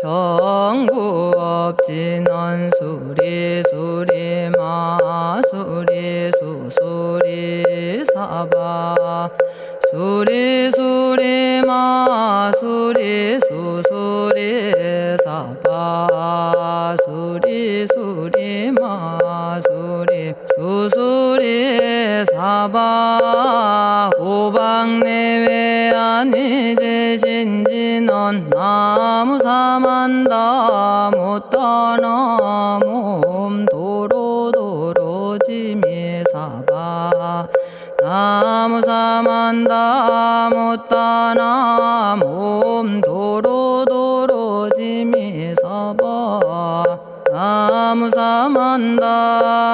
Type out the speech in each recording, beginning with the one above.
정구업진원 수리 수리 마수리 수수리 사바 수리 수리 마수리 수수리 사바 수리 수리 마수리 수수리 사바 오방내외 안이제신진원 나무사만다 못다나 몸 도로도로 지미사바 나무사만다 못다나 몸 도로도로 지미사바 나무사만다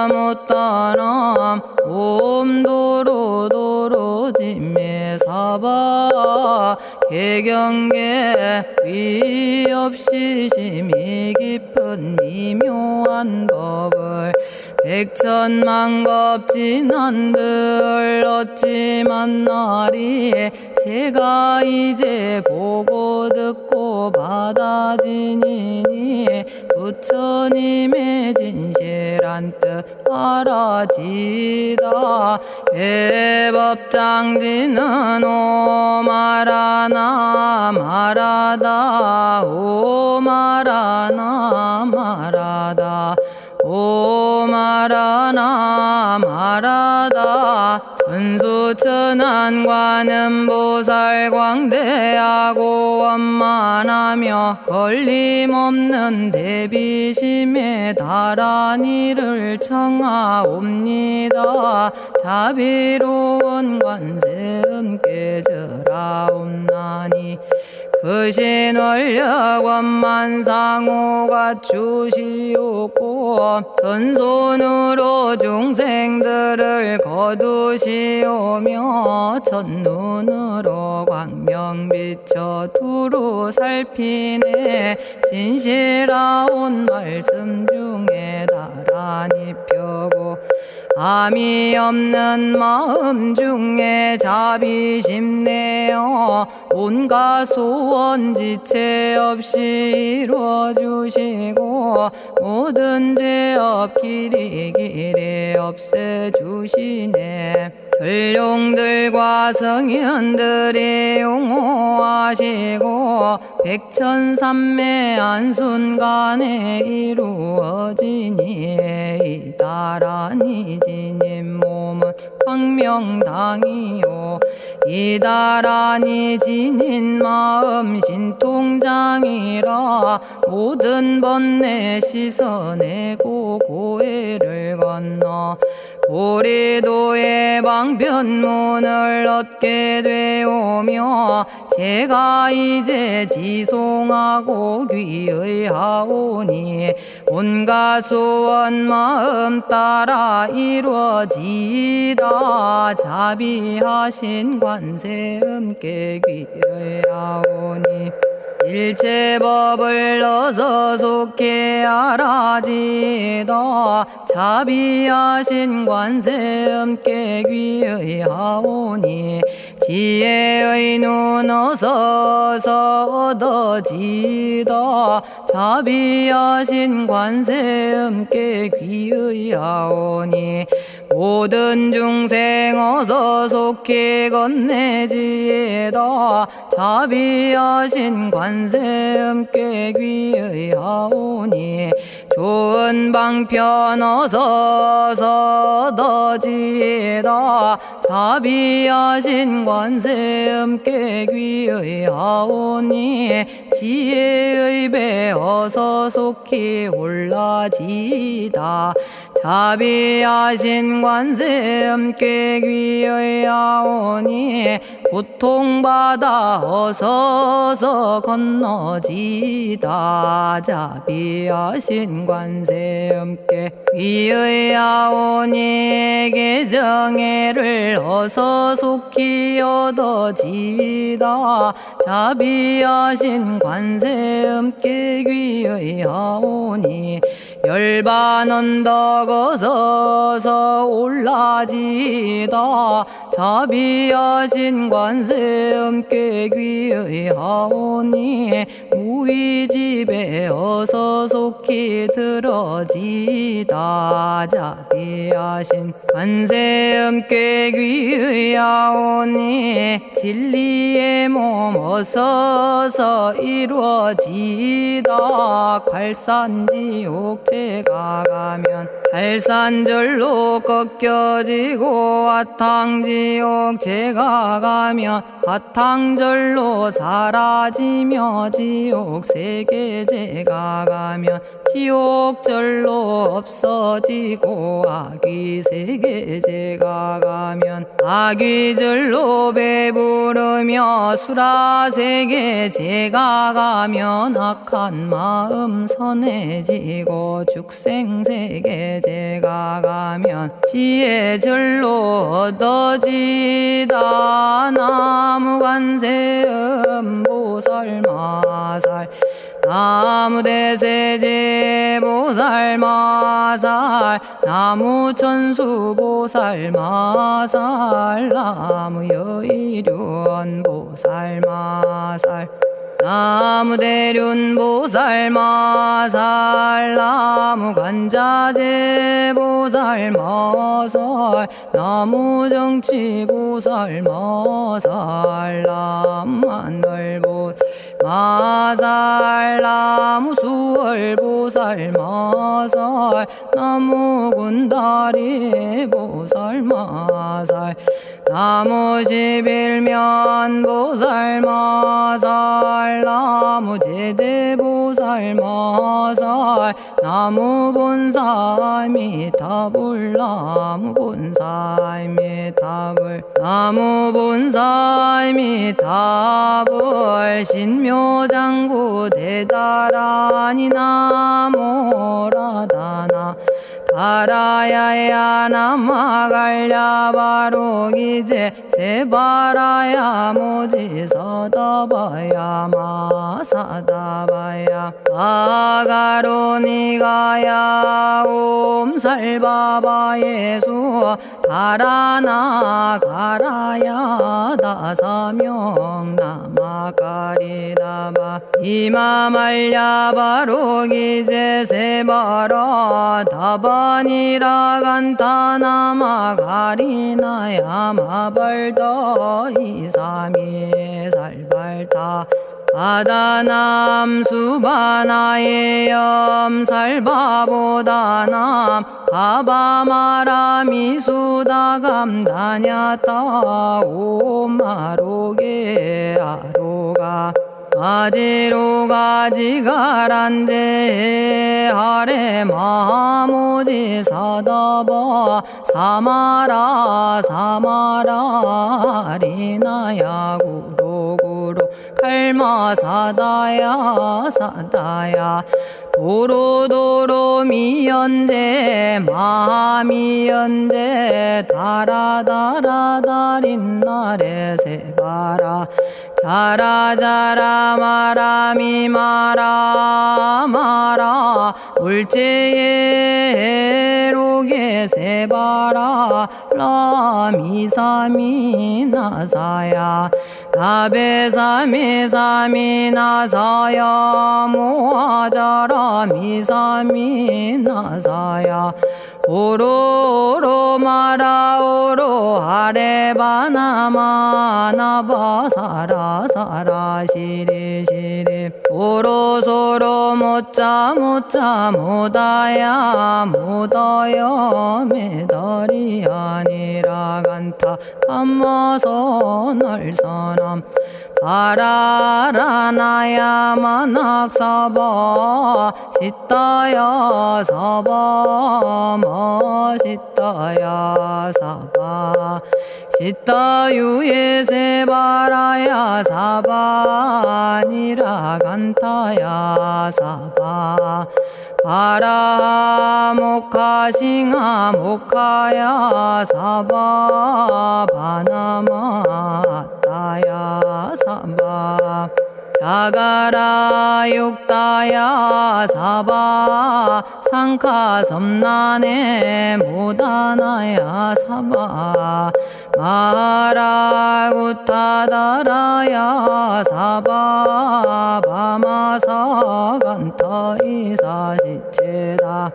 못다나 몸 도로도로 지미사바 개경계 위 없이 심히 깊은 미묘한 법을 백천만겁진한들 어찌 만나리 제가 이제 보고 듣고 받아지니니 부처님의 진실한 뜻 알아지다 대법장지는 오마라나 마라다 오마라나 마라다 오마라나 마라다 천수천안관음보살 광대하고 원만하며 걸림없는 대비심에 달한 이를 청하옵니다. 자비로운 관세음께 절하옵나니 그신 원력 원만상호가 주시옵고 전손으로 중생들을 거두시오며 첫눈으로 광명 비쳐 두루 살피네 진실하온 말씀 중에 나란히 펴고 암이 없는 마음 중에 자비심 내어 온갖 소원 지체 없이 이루어주시고 모든 죄업 길이 없애주시네. 전룡들과 성현들이 용호하시고 백천삼매 한순간에 이루어지니 이다라니 지님 몸은 광명당이요 이다라니 지닌 마음 신통장이라 모든 번뇌 씻어내고 고해를 건너 보리도의 방편문을 얻게 되오며 제가 이제 지송하고 귀의하오니 온갖 소원 마음 따라 이루어지다 자비하신 관세음께 귀의하오니 일체법을 넣어서 속히 알아지다 자비하신 관세음께 귀의하오니 지혜의 눈 어서서 얻어지다 자비하신 관세음께 귀의하오니 모든 중생 어서 속히 건네지다 자비하신 관세음께 귀의하오니 좋은 방편 어서 얻어지다 자비하신 관세음께 귀의하오니 지혜의 배 어서 속히 올라지다 자비하신 관세음께 귀의하오니 고통받아 어서서 건너지다 자비하신 관세음께 귀의하오니 개정애를 어서 속히 얻어지다 자비하신 관세음께 귀의하오니 열반 언덕 어서서 올라지다 자비하신 관세음께 귀의하오니 무의집에 어서 속히 들어지다. 자비하신 관세음께 귀의하오니 진리의 몸 어서서 이루어지다. 갈산지옥 제가 가면 갈산절로 꺾여지고 화탕지옥 제가 가면 화탕절로 사라지며 지옥 세계 제가 가면 지옥절로 없어지고 아귀 세계 제가 가면 아귀절로 배부르며 수라 세계 제가 가면 악한 마음 선해지고 죽생 세계 제가 가면 지혜절로 얻어지다. 나무관세음 보살마살 나무대세제 보살마살 나무천수 보살마살 나무여의륜 보살마살 나무대륜 보살마살 나무관자재 보살마살 나무정치 보살마살 나무하늘 보살마살 나무수월 보살마살 나무군다리 보살마살 나무십일면 보살마살 나무제대 보살마살 나무본사미타불 나무본사미타불 나무본사미타불 신묘장구 대다라니 나모라다나 다라야야 나마갈야바로기제 세바라야 모지서다바야 마사다바야 마가로니가야 옴살바바예수 다라나 가라야 다사명 나마가리다바 이마말야바로기제 세바라 다바니라 간타나마 가리나야 마발더 이사미 살발타 바다남 수바나의 염살바보다남 바바마라미 수다감다냐타 오마로게 아로가 아지로가 지가란제 하레 마모지 사다바 사마라 사마라 리나야 구로구로 칼마 사다야 사다야 도로도로 미연제 마미연제 다라다라다린나레 세바라 자라자라 마라미 마라 마라 울제에 로게 세바라 라미사미 나사야 나베사미사미 나사야 모아자라 미사미 나사야 오로로 마라오로 아레바나마 나바사라 사라 시리 시리 오로소로 모짜 모짜 모다야 모다야 메달이 아니라 간타 감마서 날선함 바라라나야 만학사바 시타야 사바 마시타야 사바 시타유예 세바라야 사바니라 간타야 사바 바라 모카싱아 모카야 사바 바나마 따야 사바 자가라 육다야 사바 상카 섬나네 모다나야 사바 마라구타다라야 사바바마사간타 이사시체다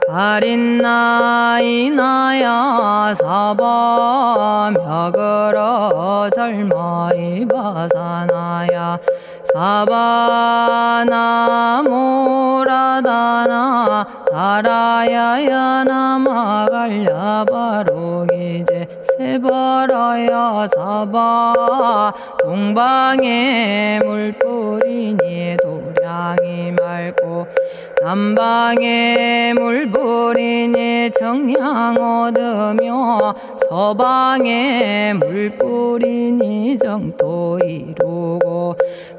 아린나이나야 사바며그러 절마이바사나야 사바나모라다나 다라야야 나마갈야바로기제 세바라야 사바 동방에 물뿌리니 도량이 맑고 남방에 물뿌리니 정량 얻으며 서방에 물뿌리니 정토 이루고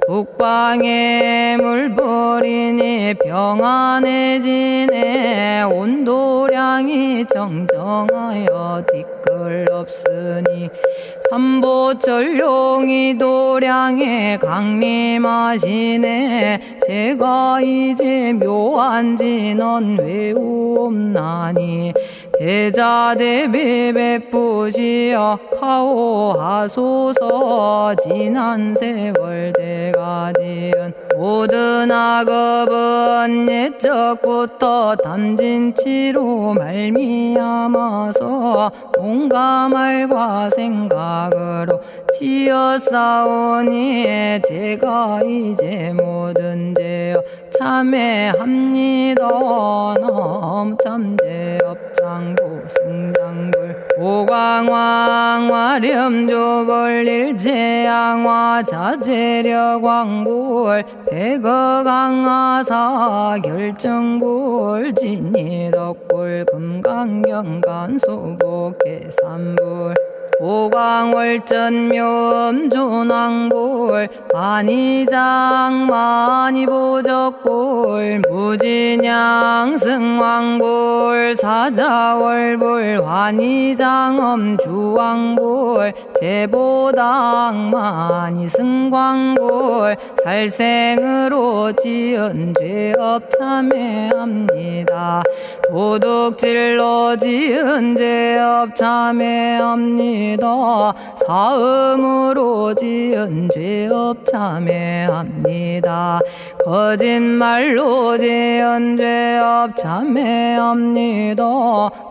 북방에 물뿌리니 평안해지네 온도량이 정정하여 뒤끌 없으니 삼보철룡이 도량에 강림하시네 제가 이제 묘한 진언 외우옵나니 대자대비 베푸시어 카오하소서 지난 세월 제가 지은 모든 악업은 옛적부터 탐진치로 말미암아서 온갖 말과 생각으로 지었사오니 제가 이제 모든 죄업 참회합니다. 남참죄업장도 승장불 오광왕 화렴조벌 일제양화 자재력왕불 백어강하사 결정불 진이덕불 금강경간 수복계산불 오광월전묘음존왕불 안이장 만이보적불 무진양승왕불 사자월불 환희장엄주왕불 제보당 만이승광불 살생으로 지은 죄업 참회합니다. 도둑질로 지은 죄업 참회합니다. 사음으로 지은 죄업 참회합니다. 거짓말로 지은 죄업 참회합니다.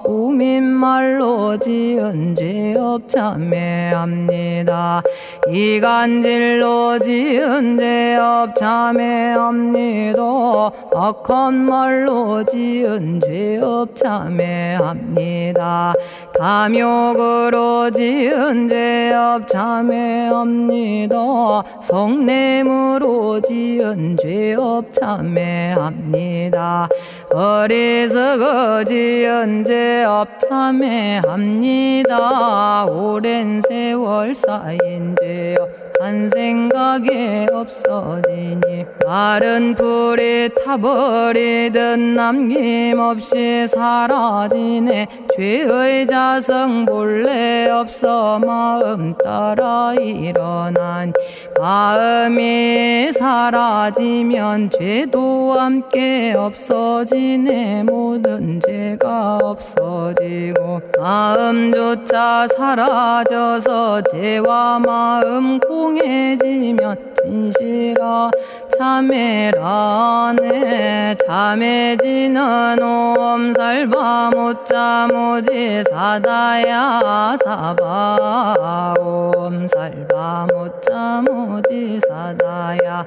꾸민말로 지은 죄업 참회합니다. 이간질로 지은 죄업 참회합니다. 악한 말로 지은 죄업 참회합니다. 탐욕으로 지은 죄업 참회합니다. 성냄으로 지은 죄업 참회합니다. 어리석어 지은 죄업 참회합니다. 오랜 세월 쌓인 죄업 한 생각에 없어지니 마른 풀이 타버리듯 남김없이 사라지네. 죄의 자성 본래 없어 마음 따라 일어나니 마음이 사라지면 죄도 함께 없어지네. 모든 죄가 없어지고 마음조차 사라져서 죄와 마음 공해지면 진실아 참회라네. 참해지는 옴살바 못자 모지 사다야 사바 옴살바 못자 모지 사다야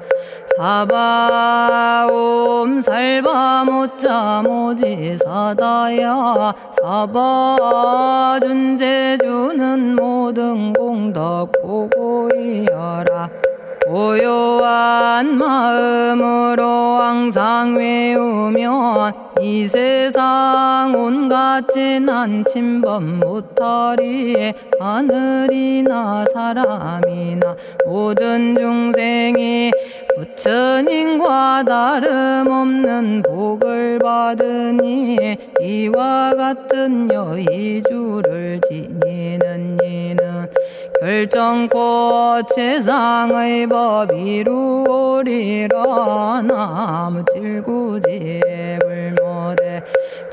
사바 옴살바 못자 모지 사다야 사바 준재주는 모든 공덕 보고이여라. 고요한 마음으로 항상 외우면 이 세상 온갖 진한 침범 못하리. 하늘이나 사람이나 모든 중생이 부처님과 다름없는 복을 받으니 이와 같은 여의주를 지니는 이는 결정코 최상의 법 이루오리라. 나무질구지불모대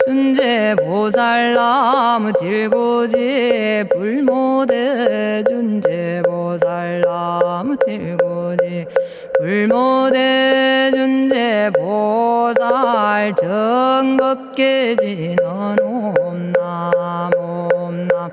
준제보살나무 질구지 불모대 준제보살나무 질구지 불모대 준제보살 정겁계지는 옴남 옴남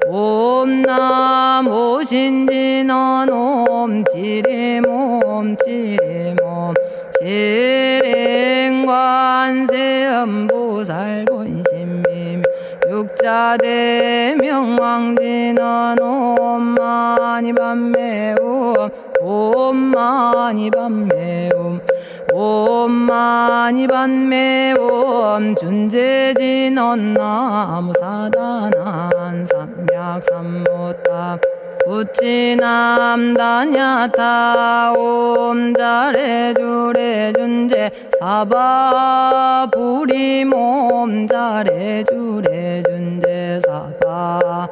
옴남 오신지는 옴 지리몸 지리몸 지랭관세음보살 본심미며 육자대명왕지는 옴마니밤매옴 옴마니밤매옴 옴마니밤매옴 준제진언 나무사다난 삼약삼무타 우치남다냐타 옴자레주레 준제 사바부리몸 자레주레 준제 사바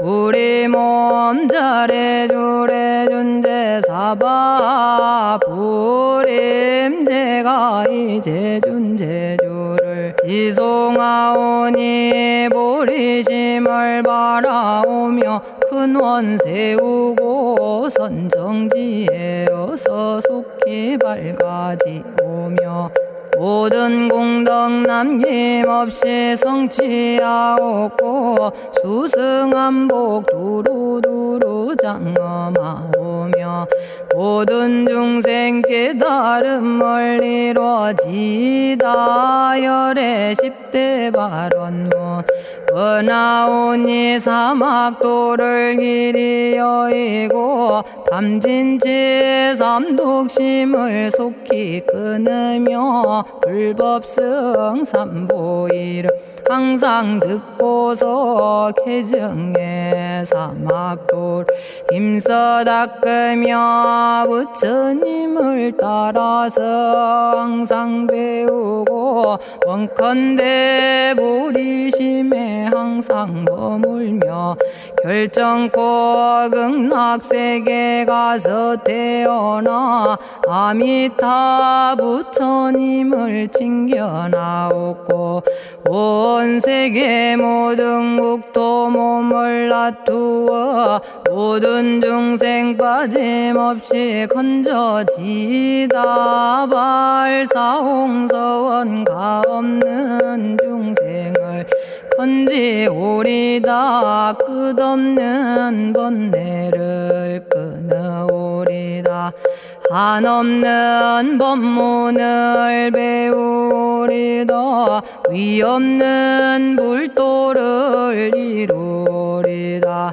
부리몸 자레주레 준제 사바 부림 제가 이제 준제주를 지송하오니 보리심을 바라오며 큰 원 세우고 선정지에 어서 속히 밝아지오며 모든 공덕 남김없이 성취하옵고 수승한복 두루두루 장엄하오며 모든 중생 깨달음을 이루어지다 열의 10대 발언문 원하오니 사막도를 길이 여의고 담진치 삼독심을 속히 끊으며 불법승 삼보이를 항상 듣고서 개정해 사막도를 힘써 닦으며 부처님을 따라서 항상 배우고 원컨대 보리심에 항상 머물며 결정코 극락세계 가서 태어나 아미타 부처님을 칭견하옵고 온 세계 모든 국토 몸을 다투어 모든 중생 빠짐없이 건져지다 발사홍서원 가없는 중생을 건지오리다 끝없는 번뇌를 끊어오리다 한없는 법문을 배우리다 위없는 불도를 이루리다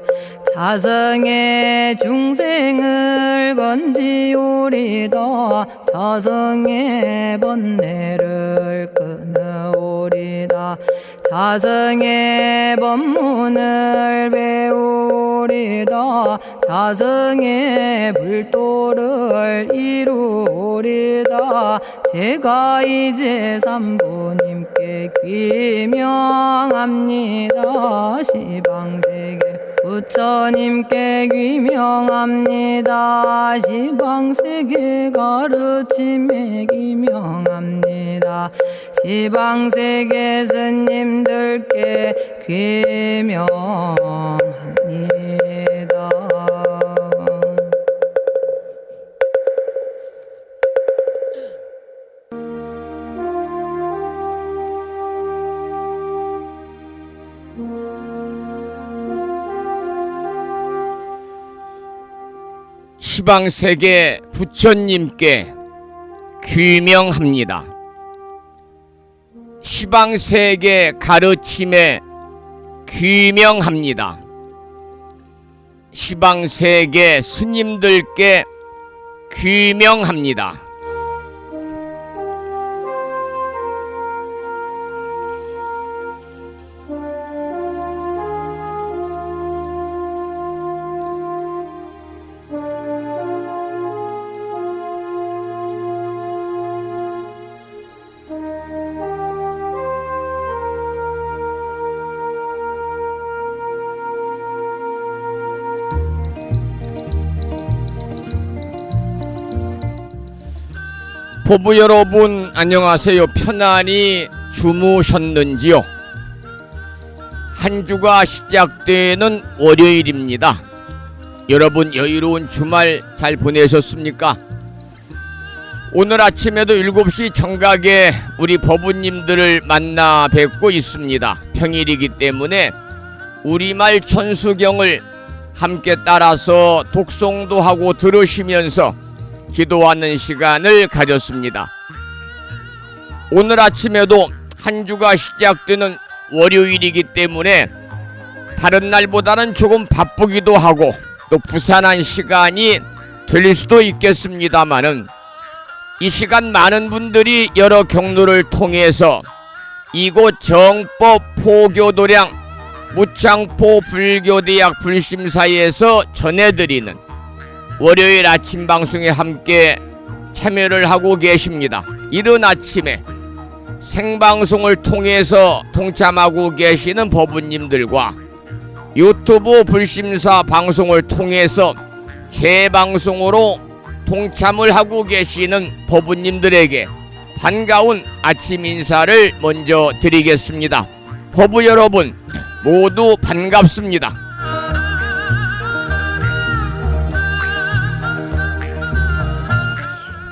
자성의 중생을 건지오리다 자성의 번뇌를 끊어오리다 자성의 법문을 배우리다 자성의 불도를 이루리다 제가 이제 삼부님께 귀명합니다 시방세계 부처님께 귀명합니다 시방세계 가르침에 귀명합니다 시방세계 스님들께 귀명합니다. 시방세계 부처님께 귀명합니다. 시방세계 가르침에 귀명합니다. 시방세계 스님들께 귀명합니다. 보부 여러분 안녕하세요. 편안히 주무셨는지요? 한 주가 시작되는 월요일입니다. 여러분 여유로운 주말 잘 보내셨습니까? 오늘 아침에도 7시 정각에 우리 법우님들을 만나 뵙고 있습니다. 평일이기 때문에 우리말 천수경을 함께 따라서 독송도 하고 들으시면서 기도하는 시간을 가졌습니다. 오늘 아침에도 한 주가 시작되는 월요일이기 때문에 다른 날보다는 조금 바쁘기도 하고 또 부산한 시간이 될 수도 있겠습니다만은 이 시간 많은 분들이 여러 경로를 통해서 이곳 정법 포교도량 무창포 불교대학 불심사에서 전해드리는 월요일 아침 방송에 함께 참여를 하고 계십니다. 이른 아침에 생방송을 통해서 동참하고 계시는 법우님들과 유튜브 불심사 방송을 통해서 재방송으로 동참을 하고 계시는 법우님들에게 반가운 아침 인사를 먼저 드리겠습니다. 법우 여러분 모두 반갑습니다.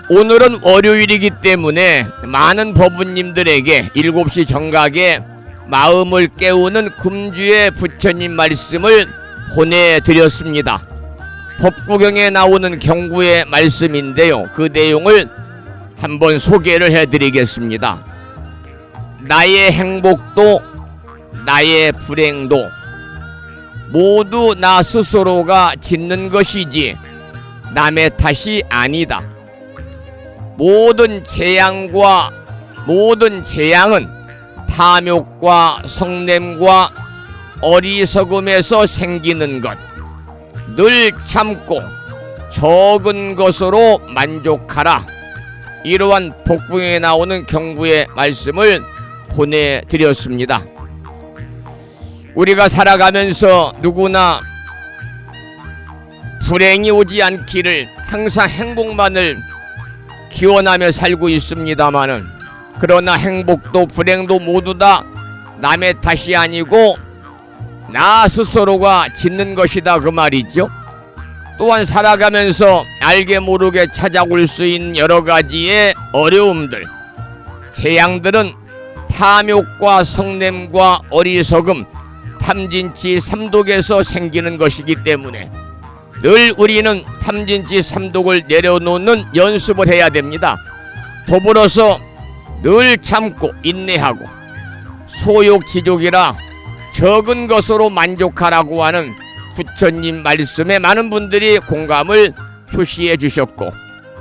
오늘은 월요일이기 때문에 많은 법우님들에게 7시 정각에 마음을 깨우는 금주의 부처님 말씀을 보내드렸습니다. 법구경에 나오는 경구의 말씀인데요. 그 내용을 한번 소개를 해드리겠습니다. 나의 행복도 나의 불행도 모두 나 스스로가 짓는 것이지 남의 탓이 아니다. 모든 재앙과 모든 재앙은 탐욕과 성냄과 어리석음에서 생기는 것. 늘 참고 적은 것으로 만족하라. 이러한 복궁에 나오는 경구의 말씀을 보내드렸습니다. 우리가 살아가면서 누구나 불행이 오지 않기를 항상 행복만을 기원하며 살고 있습니다마는 그러나 행복도 불행도 모두 다 남의 탓이 아니고 나 스스로가 짓는 것이다 그 말이죠. 또한 살아가면서 알게 모르게 찾아올 수 있는 여러 가지의 어려움들, 재앙들은 탐욕과 성냄과 어리석음, 탐진치 삼독에서 생기는 것이기 때문에 늘 우리는 탐진치 삼독을 내려놓는 연습을 해야 됩니다. 더불어서 늘 참고 인내하고 소욕지족이라 적은 것으로 만족하라고 하는 부처님 말씀에 많은 분들이 공감을 표시해 주셨고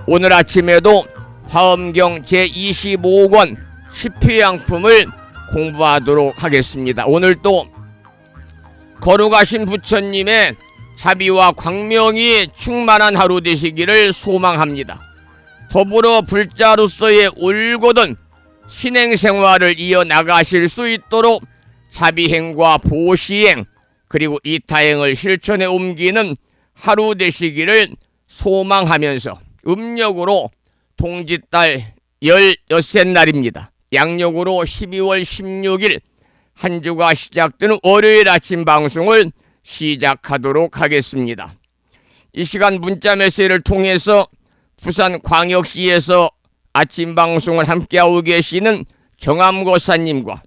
오늘 아침에도 화엄경 제25권 10회양품을 공부하도록 하겠습니다. 오늘 또 거룩하신 부처님의 자비와 광명이 충만한 하루 되시기를 소망합니다. 더불어 불자로서의 올곧은 신행생활을 이어나가실 수 있도록 자비행과 보시행 그리고 이타행을 실천에 옮기는 하루 되시기를 소망하면서 음력으로 동짓달 16날입니다. 양력으로 12월 16일 한 주가 시작되는 월요일 아침 방송을 시작하도록 하겠습니다. 이 시간 문자 메시지를 통해서 부산광역시에서 아침 방송을 함께하고 계시는 정암거사님과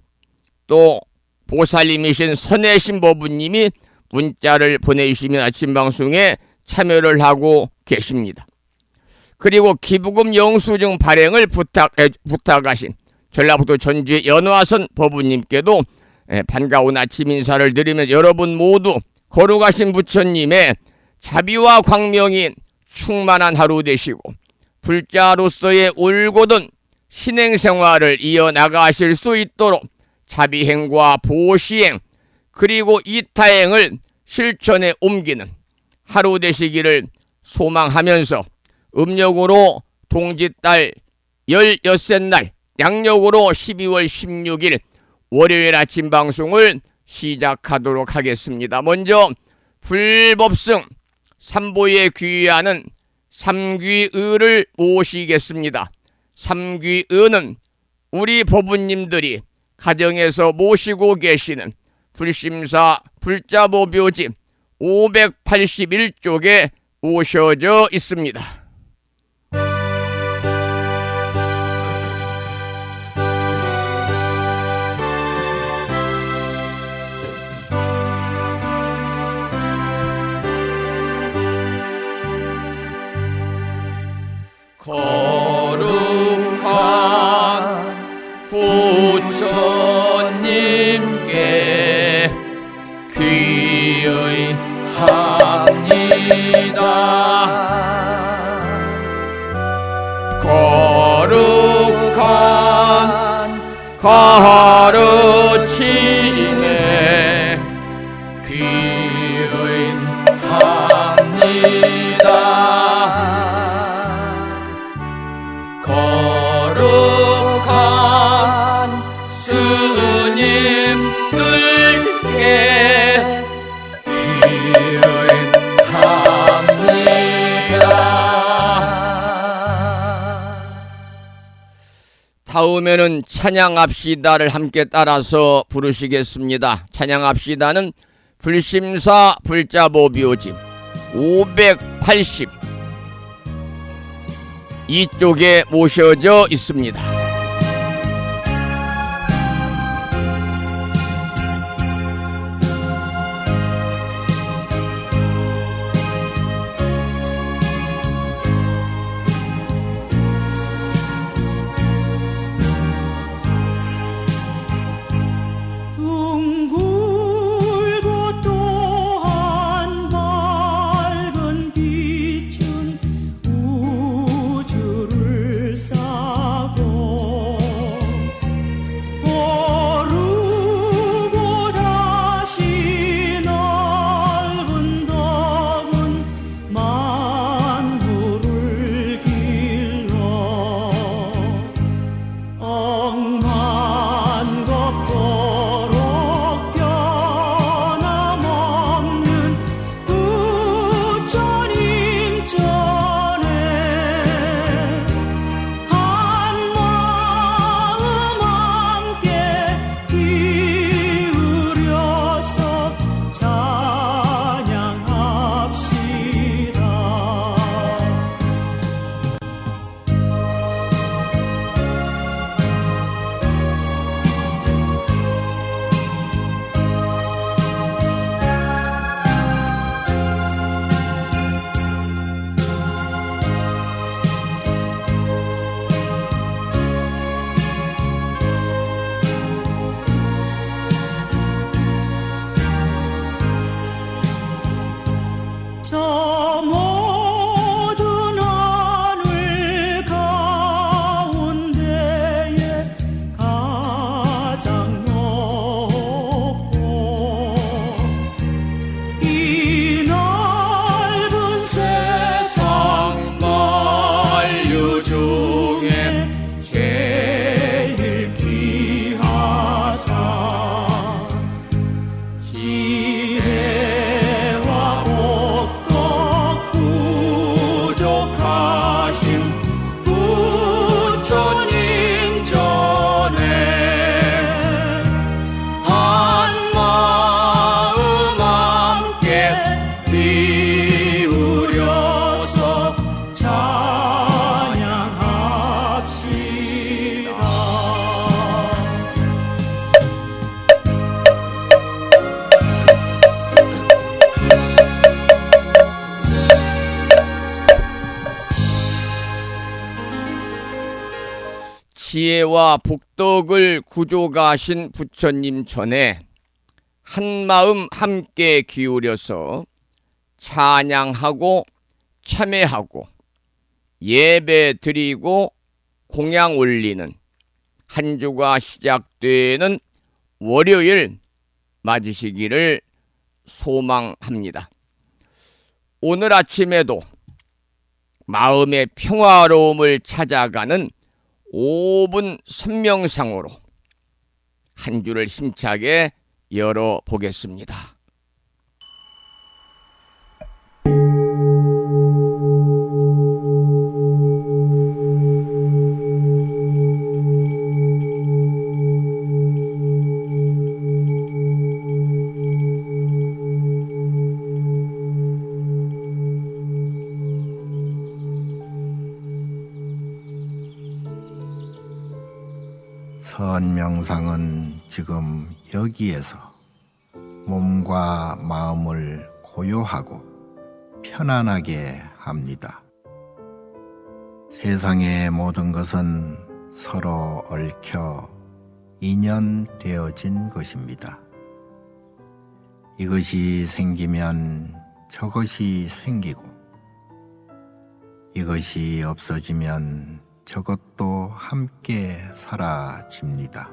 또 보살님이신 선혜신 법우님이 문자를 보내주시면 아침 방송에 참여를 하고 계십니다. 그리고 기부금 영수증 발행을 부탁하신 전라북도 전주의 연화선 법우님께도 반가운 아침 인사를 드리면서 여러분 모두 거룩하신 부처님의 자비와 광명이 충만한 하루 되시고 불자로서의 올곧은 신행생활을 이어나가실 수 있도록 자비행과 보시행 그리고 이타행을 실천에 옮기는 하루 되시기를 소망하면서 음력으로 동짓달 16날 양력으로 12월 16일 월요일 아침 방송을 시작하도록 하겠습니다. 먼저 불법승 삼보에 귀의하는 삼귀의를 모시겠습니다. 삼귀의는 우리 법부님들이 가정에서 모시고 계시는 불심사 불자보묘지 581쪽에 모셔져 있습니다. 거룩한 부처님께 귀의합니다. 거룩한 가르침에 귀의합니다. 거룩한 스님들께 다음에는 찬양합시다를 함께 따라서 부르시겠습니다. 찬양합시다는 불심사 불자보묘지 580 이쪽에 모셔져 있습니다. 지혜와 복덕을 구조가신 부처님 전에 한마음 함께 기울여서 찬양하고 참회하고 예배 드리고 공양 올리는 한 주가 시작되는 월요일 맞으시기를 소망합니다. 오늘 아침에도 마음의 평화로움을 찾아가는 5분 선명상으로 한 주를 힘차게 열어보겠습니다. 선명상은 지금 여기에서 몸과 마음을 고요하고 편안하게 합니다. 세상의 모든 것은 서로 얽혀 인연되어진 것입니다. 이것이 생기면 저것이 생기고, 이것이 없어지면 저것도 함께 사라집니다.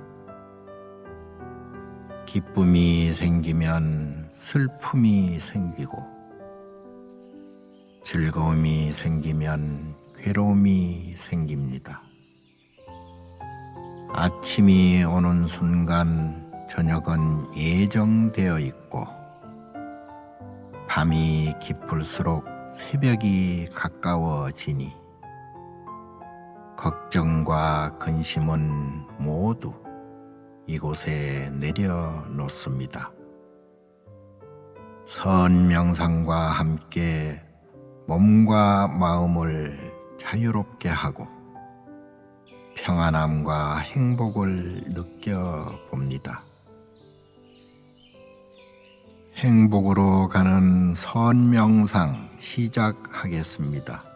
기쁨이 생기면 슬픔이 생기고, 즐거움이 생기면 괴로움이 생깁니다. 아침이 오는 순간 저녁은 예정되어 있고, 밤이 깊을수록 새벽이 가까워지니 걱정과 근심은 모두 이곳에 내려놓습니다. 선명상과 함께 몸과 마음을 자유롭게 하고 평안함과 행복을 느껴봅니다. 행복으로 가는 선명상 시작하겠습니다.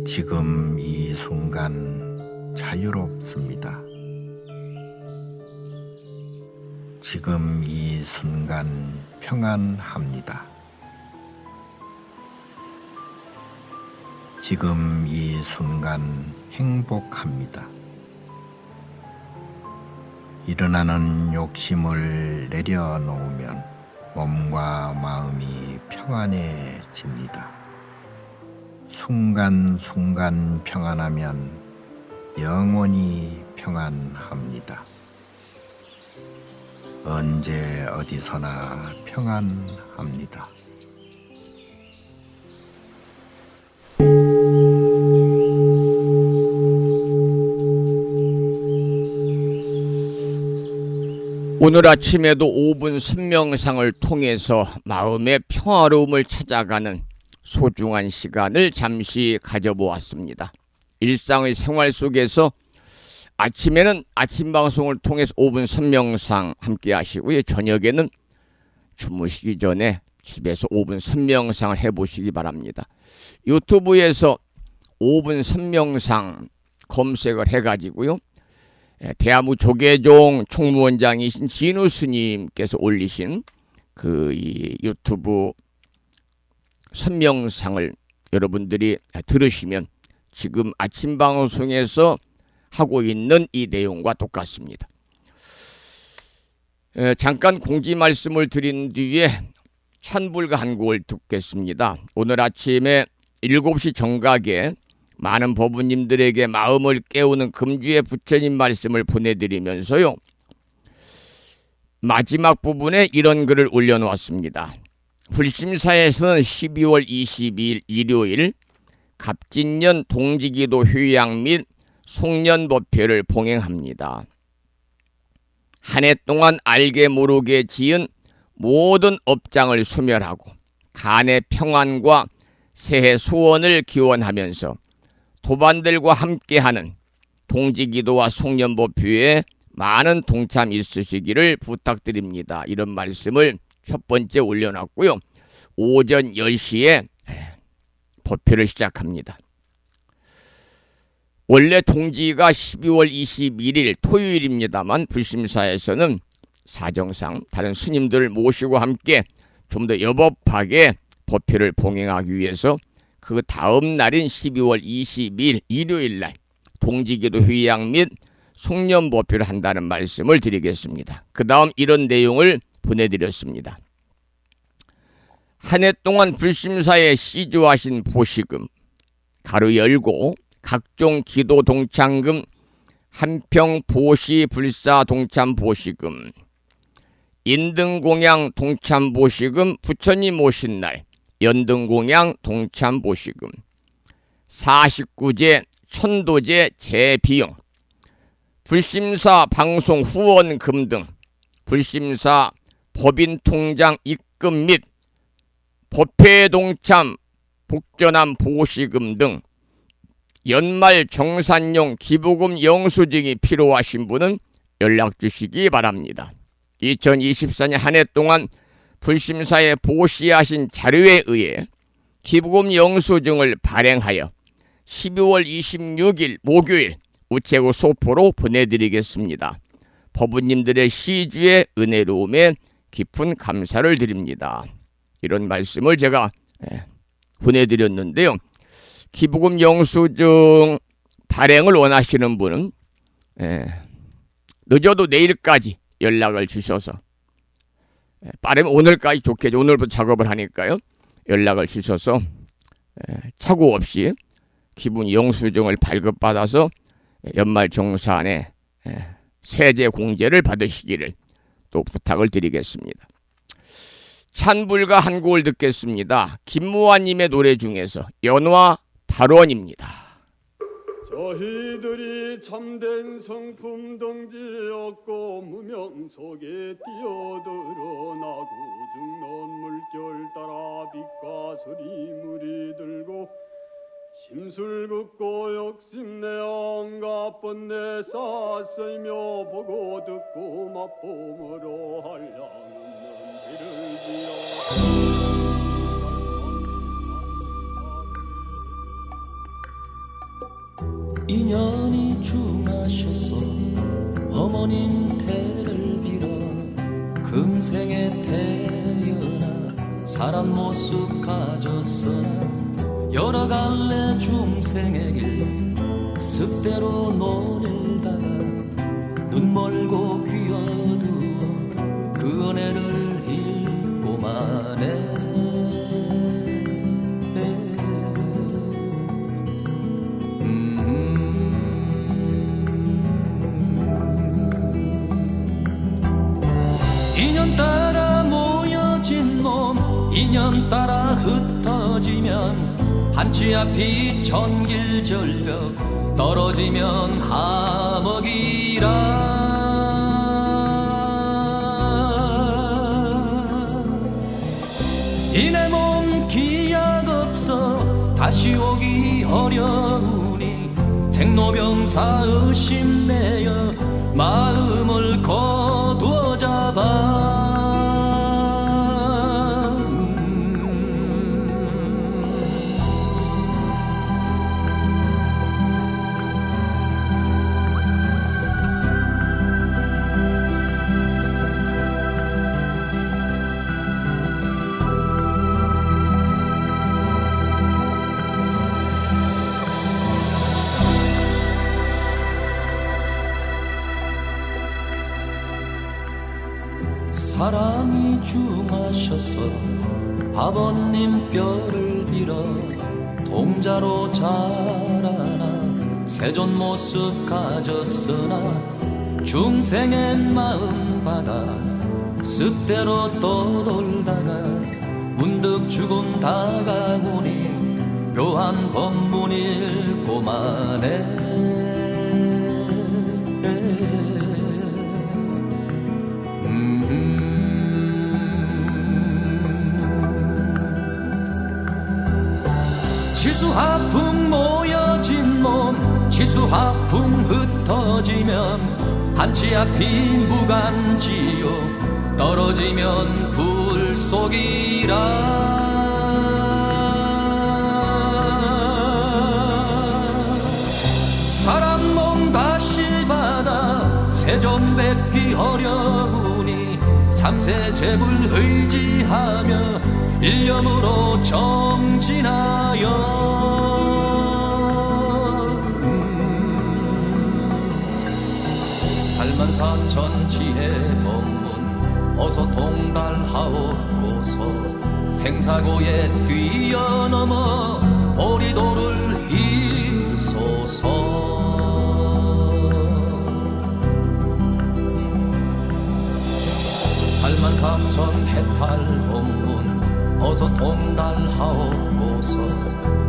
지금 이 순간 자유롭습니다. 지금 이 순간 평안합니다. 지금 이 순간 행복합니다. 일어나는 욕심을 내려놓으면 몸과 마음이 평안해집니다. 순간순간 평안하면 영원히 평안합니다. 언제 어디서나 평안합니다. 오늘 아침에도 5분 선명상을 통해서 마음의 평화로움을 찾아가는 소중한 시간을 잠시 가져보았습니다. 일상의 생활 속에서 아침에는 아침 방송을 통해서 5분 선명상 함께 하시고요. 저녁에는 주무시기 전에 집에서 5분 선명상을 해보시기 바랍니다. 유튜브에서 5분 선명상 검색을 해가지고요. 대아무 조계종 총무원장이신 진우 스님께서 올리신 이 유튜브 선명상을 여러분들이 들으시면 지금 아침 방송에서 하고 있는 이 내용과 똑같습니다. 잠깐 공지 말씀을 드린 뒤에 찬불가 한 곡을 듣겠습니다. 오늘 아침에 7시 정각에 많은 법우님들에게 마음을 깨우는 금주의 부처님 말씀을 보내드리면서요, 마지막 부분에 이런 글을 올려놓았습니다. 불심사에서는 12월 22일 일요일 갑진년 동지기도 휴양 및 송년법회를 봉행합니다. 한 해 동안 알게 모르게 지은 모든 업장을 소멸하고 간의 평안과 새해 소원을 기원하면서 도반들과 함께하는 동지기도와 송년법회에 많은 동참 있으시기를 부탁드립니다. 이런 말씀을 첫 번째 올려놨고요. 오전 10시에 법회를 시작합니다. 원래 동지가 12월 21일 토요일입니다만 불심사에서는 사정상 다른 스님들을 모시고 함께 좀 더 여법하게 법회를 봉행하기 위해서 그 다음 날인 12월 22일 일요일 날 동지기도 휴양 및 송년법회를 한다는 말씀을 드리겠습니다. 그 다음 이런 내용을 보내드렸습니다. 한 해 동안 불심사에 시주하신 보시금 가로 열고 각종 기도 동참금 한평 보시 불사 동참 보시금 인등공양 동참 보시금 부처님 오신 날 연등공양 동참 보시금 49제 천도제 재비용 불심사 방송 후원금 등 불심사 법인통장 입금 및 법회 동참 복전함 보시금 등 연말 정산용 기부금 영수증이 필요하신 분은 연락 주시기 바랍니다. 2024년 한 해 동안 불심사에 보시하신 자료에 의해 기부금 영수증을 발행하여 12월 26일 목요일 우체국 소포로 보내드리겠습니다. 법우님들의 시주의 은혜로움에 깊은 감사를 드립니다. 이런 말씀을 제가 보내드렸는데요. 기부금 영수증 발행을 원하시는 분은 늦어도 내일까지 연락을 주셔서 빠르면 오늘까지 좋겠죠. 오늘부터 작업을 하니까요. 연락을 주셔서 착오 없이 기부금 영수증을 발급받아서 연말 정산에 세제 공제를 받으시기를 또 부탁을 드리겠습니다. 찬불가 한 곡을 듣겠습니다. 김무환님의 노래 중에서 연화 8원입니다. 저희들이 참된 성품 동지 얻고 무명 속에 뛰어들어 나고 죽는 물결 따라 빛과 소리 물이 들고 심술 긋고 욕심내 온갖 번뇌 쌌으며 보고 듣고 맛보므로 한량 없는 길을 지어 인연이 중하셔서 어머님 태를 빌어 금생에 태어나 사람 모습 가졌으나 여러 갈래 중생의 길 습대로 논일다가 눈 멀고 귀 어두워 그 은혜를 잊고 마네. 인연 따라 모여진 몸 인연 따라 흩어지면 한치 앞이 천길 절벽 떨어지면 하먹이라. 이내 몸 기약 없어 다시 오기 어려우니 생로병사 의심내어 마음을 거두어 잡아. 사랑이 중하셔서 아버님 뼈를 빌어 동자로 자라나 세존 모습 가졌으나 중생의 마음 받아 습대로 떠돌다가 문득 죽음 다가오니 묘한 법문일 고만해. 지수학풍 모여진 몸 지수학풍 흩어지면 한치 앞이 무간지요 떨어지면 불속이라. 사람 몸 다시 받아 세존 뵙기 어려우니 삼세 제불 의지하며 일념으로 정진하여 팔만사천 지혜 법문 어서 통달하옵고서 생사고에 뛰어넘어 보리도를 이소서. 팔만사천 해탈 법문 어서 통달하옵고서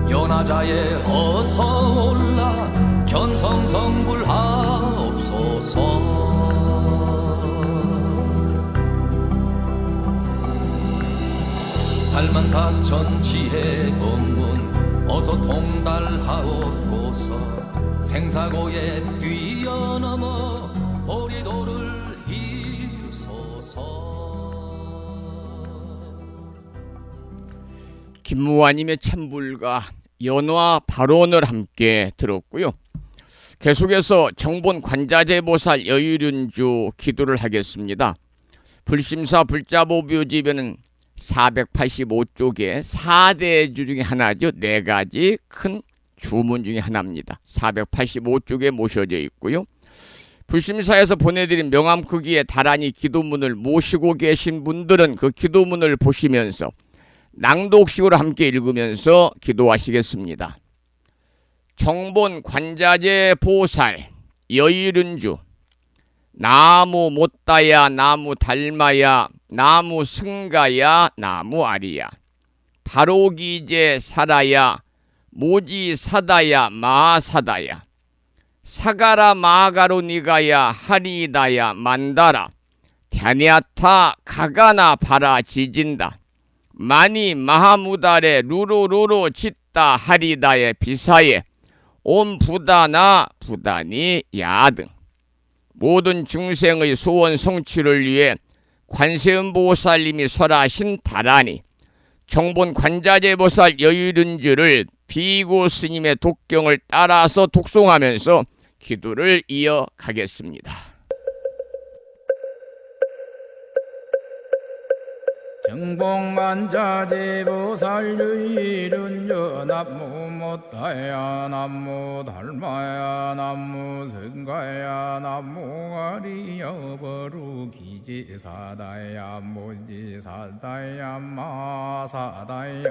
연하자에 어서 올라 견성성불하옵소서. 팔만사천 지혜 법문 어서 통달하옵고서 생사고에 뛰어넘어 보리도를 이루소서. 김무환님의 찬불과 연화 발언을 함께 들었고요. 계속해서 정본 관자재보살 여의륜주 기도를 하겠습니다. 불심사 불자보묘집에는 485쪽의 4대주 중에 하나죠. 4가지 큰 주문 중에 하나입니다. 485쪽에 모셔져 있고요. 불심사에서 보내드린 명함 크기의 다란이 기도문을 모시고 계신 분들은 그 기도문을 보시면서 낭독식으로 함께 읽으면서 기도하시겠습니다. 정본 관자재 보살 여의륜주 나무 못다야 나무 달마야 나무 승가야 나무 아리야 바로기제 사라야 모지 사다야 마사다야 사가라 마가로 니가야 하리다야 만다라 갸냐타 가가나 바라 지진다 마니 마하무달에 루루루루 짓다 하리다의 비사에 옴 부다나 부다니 야등 모든 중생의 소원 성취를 위해 관세음보살님이 설하신 다라니 정본 관자재보살 여의륜주를 비고 스님의 독경을 따라서 독송하면서 기도를 이어가겠습니다. 정봉관자재보살 여의륜주 남무 못다야 남무 달마야 남무 승가야 남무 아리여 버루기지사다야 모지사다야 마사다야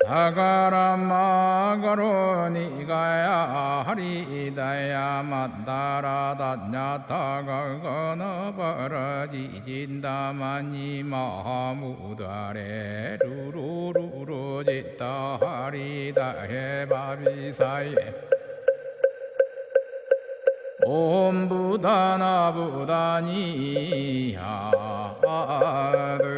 사가라 마가로 니가야 하리다야 만다라 다냐타가 가나바라 지진다마니 마하무다레 루루루루 짓다 하리다해 바비사예 옴 부다나 부다니 야드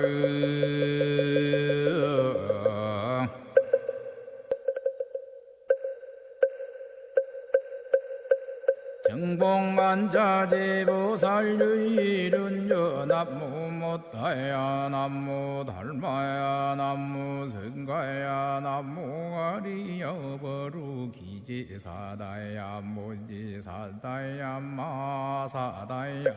정봉관자재보살 여의륜주 남무 못다야 남무 달마야 남무 승가야 남무 아리여 버루기지사다야 모지사다야 마사다야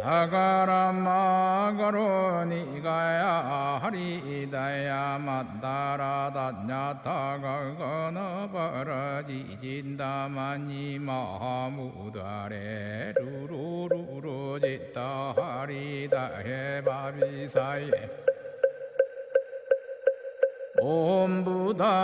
사가라마가로니가야 하리다야 만다라다냐타가거너버러지진다마니 마하무다레 루루루루지다 하리다해바비사예 옴부다나부다니야드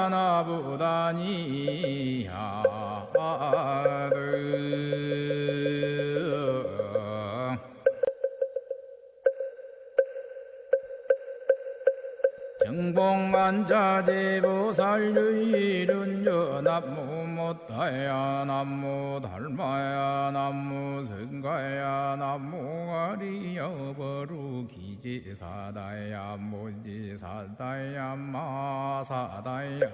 정봉만자제보살유일은여 남무못다야 남무달마야 남무승가야 남무아리여버루기지사다야 무지사다야 마사다야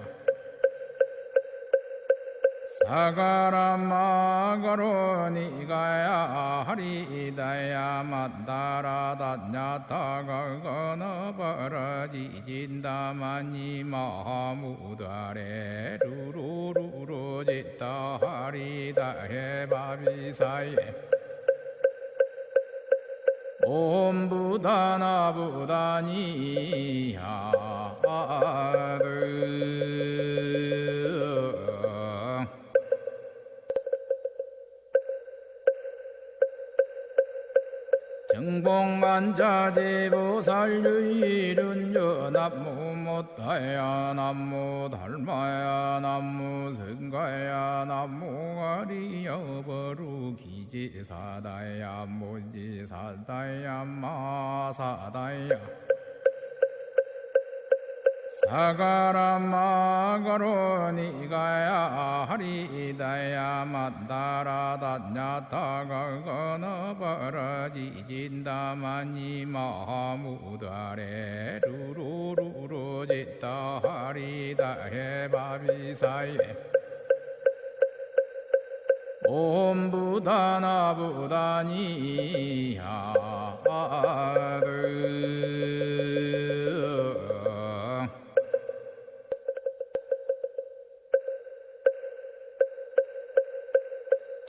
사가라마가로니가야 하리다야 만다라다냐타가거너버러지진다마니 마하무다레 루루루루지다 하리다해바비사예 옴부다나부다니야드 정봉만자제보살유일은여 남무못다야 남무달마야 남무승가야 남무아리여버루기지사다야 무지사다야 마사다야 사가라마가로니가야 하리다야 만다라다냐타가거너버러지진다마니 마하무다레 루루루루지다 하리다해바비사예 옴부다나부다니야드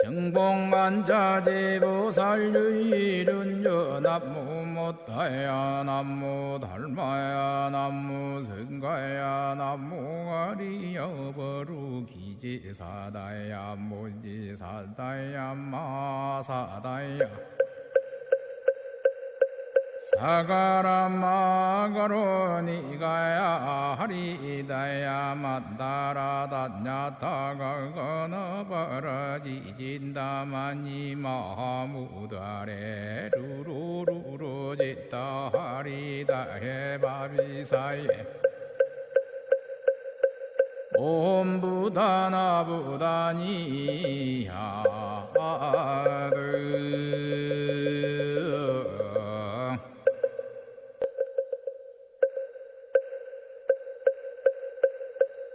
정봉만자제보살유일은여 남무못다야 남무달마야 남무승가야 남무아리여버루기지사다야 무지사다야 마사다야 사가라마가로니가야 하리다야 만다라다냐타가거너버러지진다마니 마하무다레 루루루루지다 하리다해바비사예 옴부다나부다니야드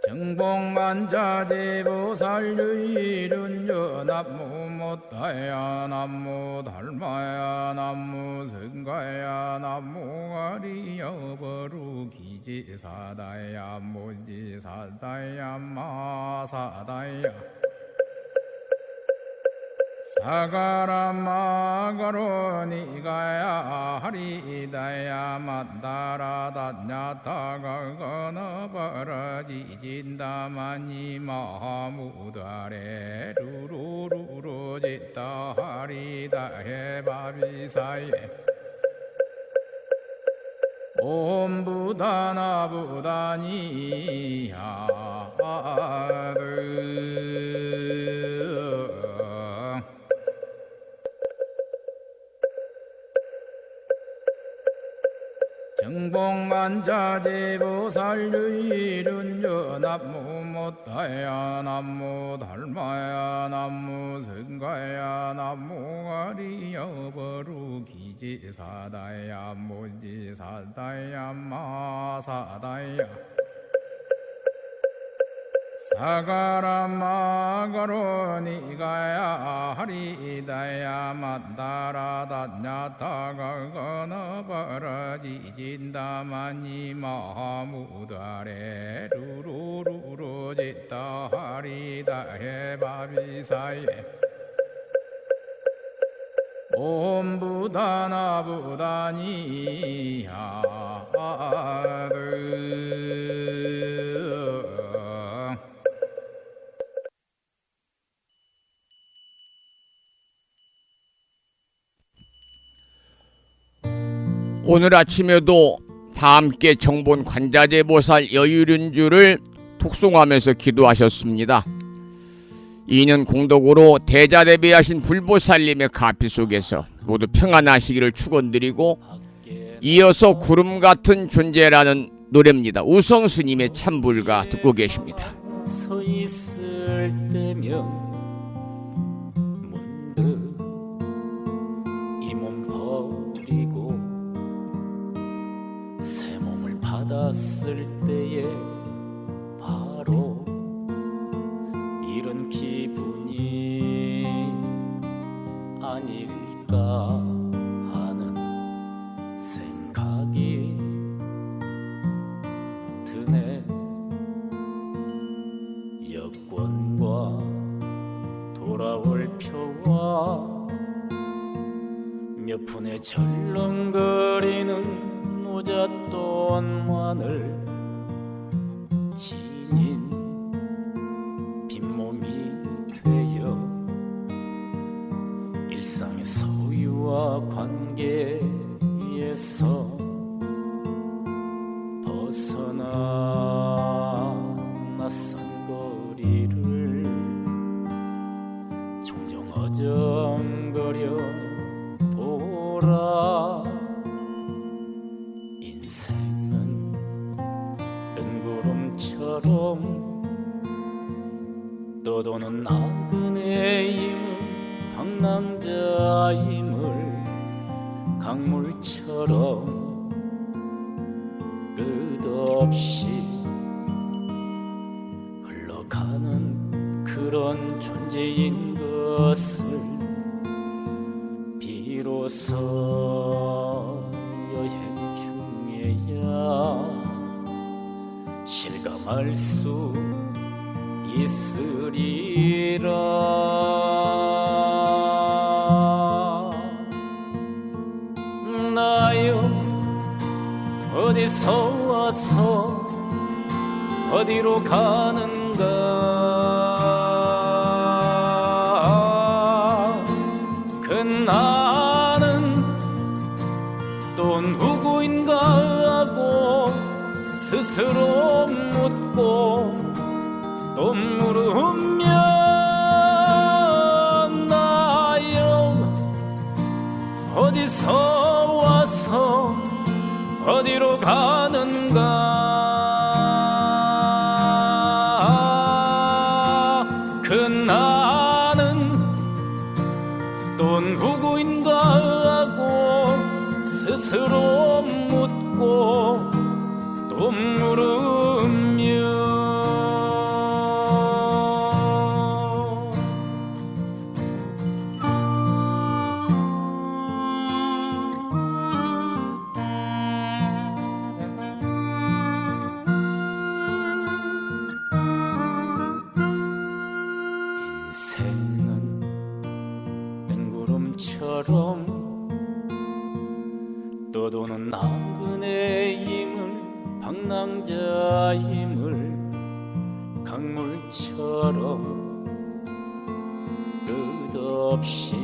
정봉만자제보살유일은여 남무못다야 남무달마야 남무승가야 남무아리여버루기지사다야 무지사다야 마사다야 사가라마가로니가야 하리다야 만다라다냐타가거너버러지진다마니 마하무다레 루루루루지다 하리다해바비사예 옴부다나부다니야드 정봉만자제보살유일은여 남무못다야 남무달마야 남무승가야 남무아리여버루기지사다야 무지사다야 마사다야 사가라마가로니가야 하리다야 만다라다냐타가거너버러지진다마니 마하무다레 루루루루지다 하리다해바비사예 옴부다나부다니야드. 오늘 아침에도 다 함께 정본 관자재보살 여유륜주를 독송하면서 기도하셨습니다. 2년 공덕으로 대자대비하신 불보살님의 가피 속에서 모두 평안하시기를 축원드리고, 이어서 구름 같은 존재라는 노래입니다. 우성스님의 참불가 듣고 계십니다. 서 있을 때면 문득 이 몸 버리고 새 몸을 받았을 때에 바로 이런 기분이 아닐까 하는 생각이 드네. 여권과 돌아올 표와 몇 푼의 절렁거리는 노잣돈만을 지닌 빈몸이 되어 일상의 소유와 관계에서 벗어나 낯선 거리를 종종 어정거려 보라. 인생은 뜬구름처럼 떠도는 나그네임을, 방랑자임을 강물처럼 끝없이 흘러가는 그런 존재인 것을 비로소 여행 중에야 실감할 수 있으리라. 나요 어디서 와서 어디로 가는가. 그 나는 또 누구인가 하고 스스로 묻고 또 물으면 나요 어디서 와서 어디로 가는가. 그 나는 또 누구인가 하고 스스로 묻고 또 물으며 인생은 뜬구름처럼 떠도는 나그네임을, 방랑자임을 강물처럼 끝없이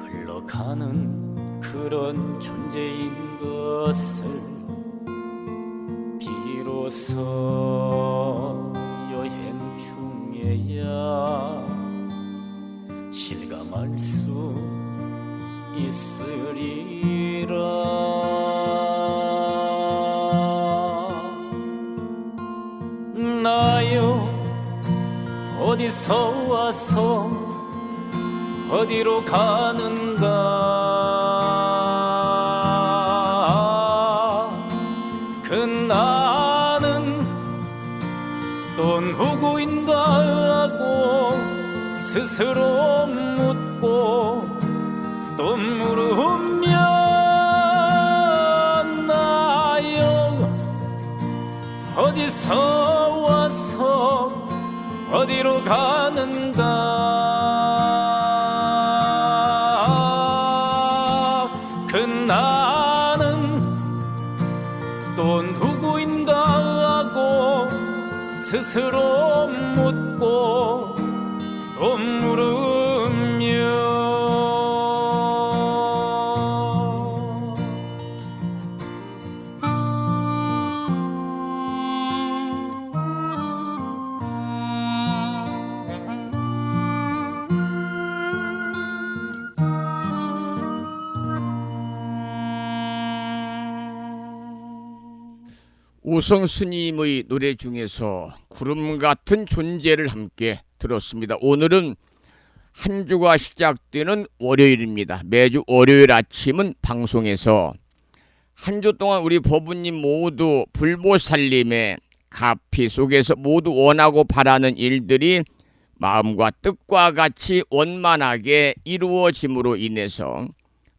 흘러가는 그런 존재인 것을 비로소 여행 중에야 실감할 수 있으리라. 나요 어디서 와서 어디로 가는가. 그 나는 또 누구인가 하고 스스로 묻고 또 물으면 나요 어디서 와서 어디로 가는가. 스스로 묻고 또 물으며 우성 스님의 노래 중에서 구름 같은 존재를 함께 들었습니다. 오늘은 한 주가 시작되는 월요일입니다. 매주 월요일 아침은 방송에서 한 주 동안 우리 법부님 모두 불보살님의 가피 속에서 모두 원하고 바라는 일들이 마음과 뜻과 같이 원만하게 이루어짐으로 인해서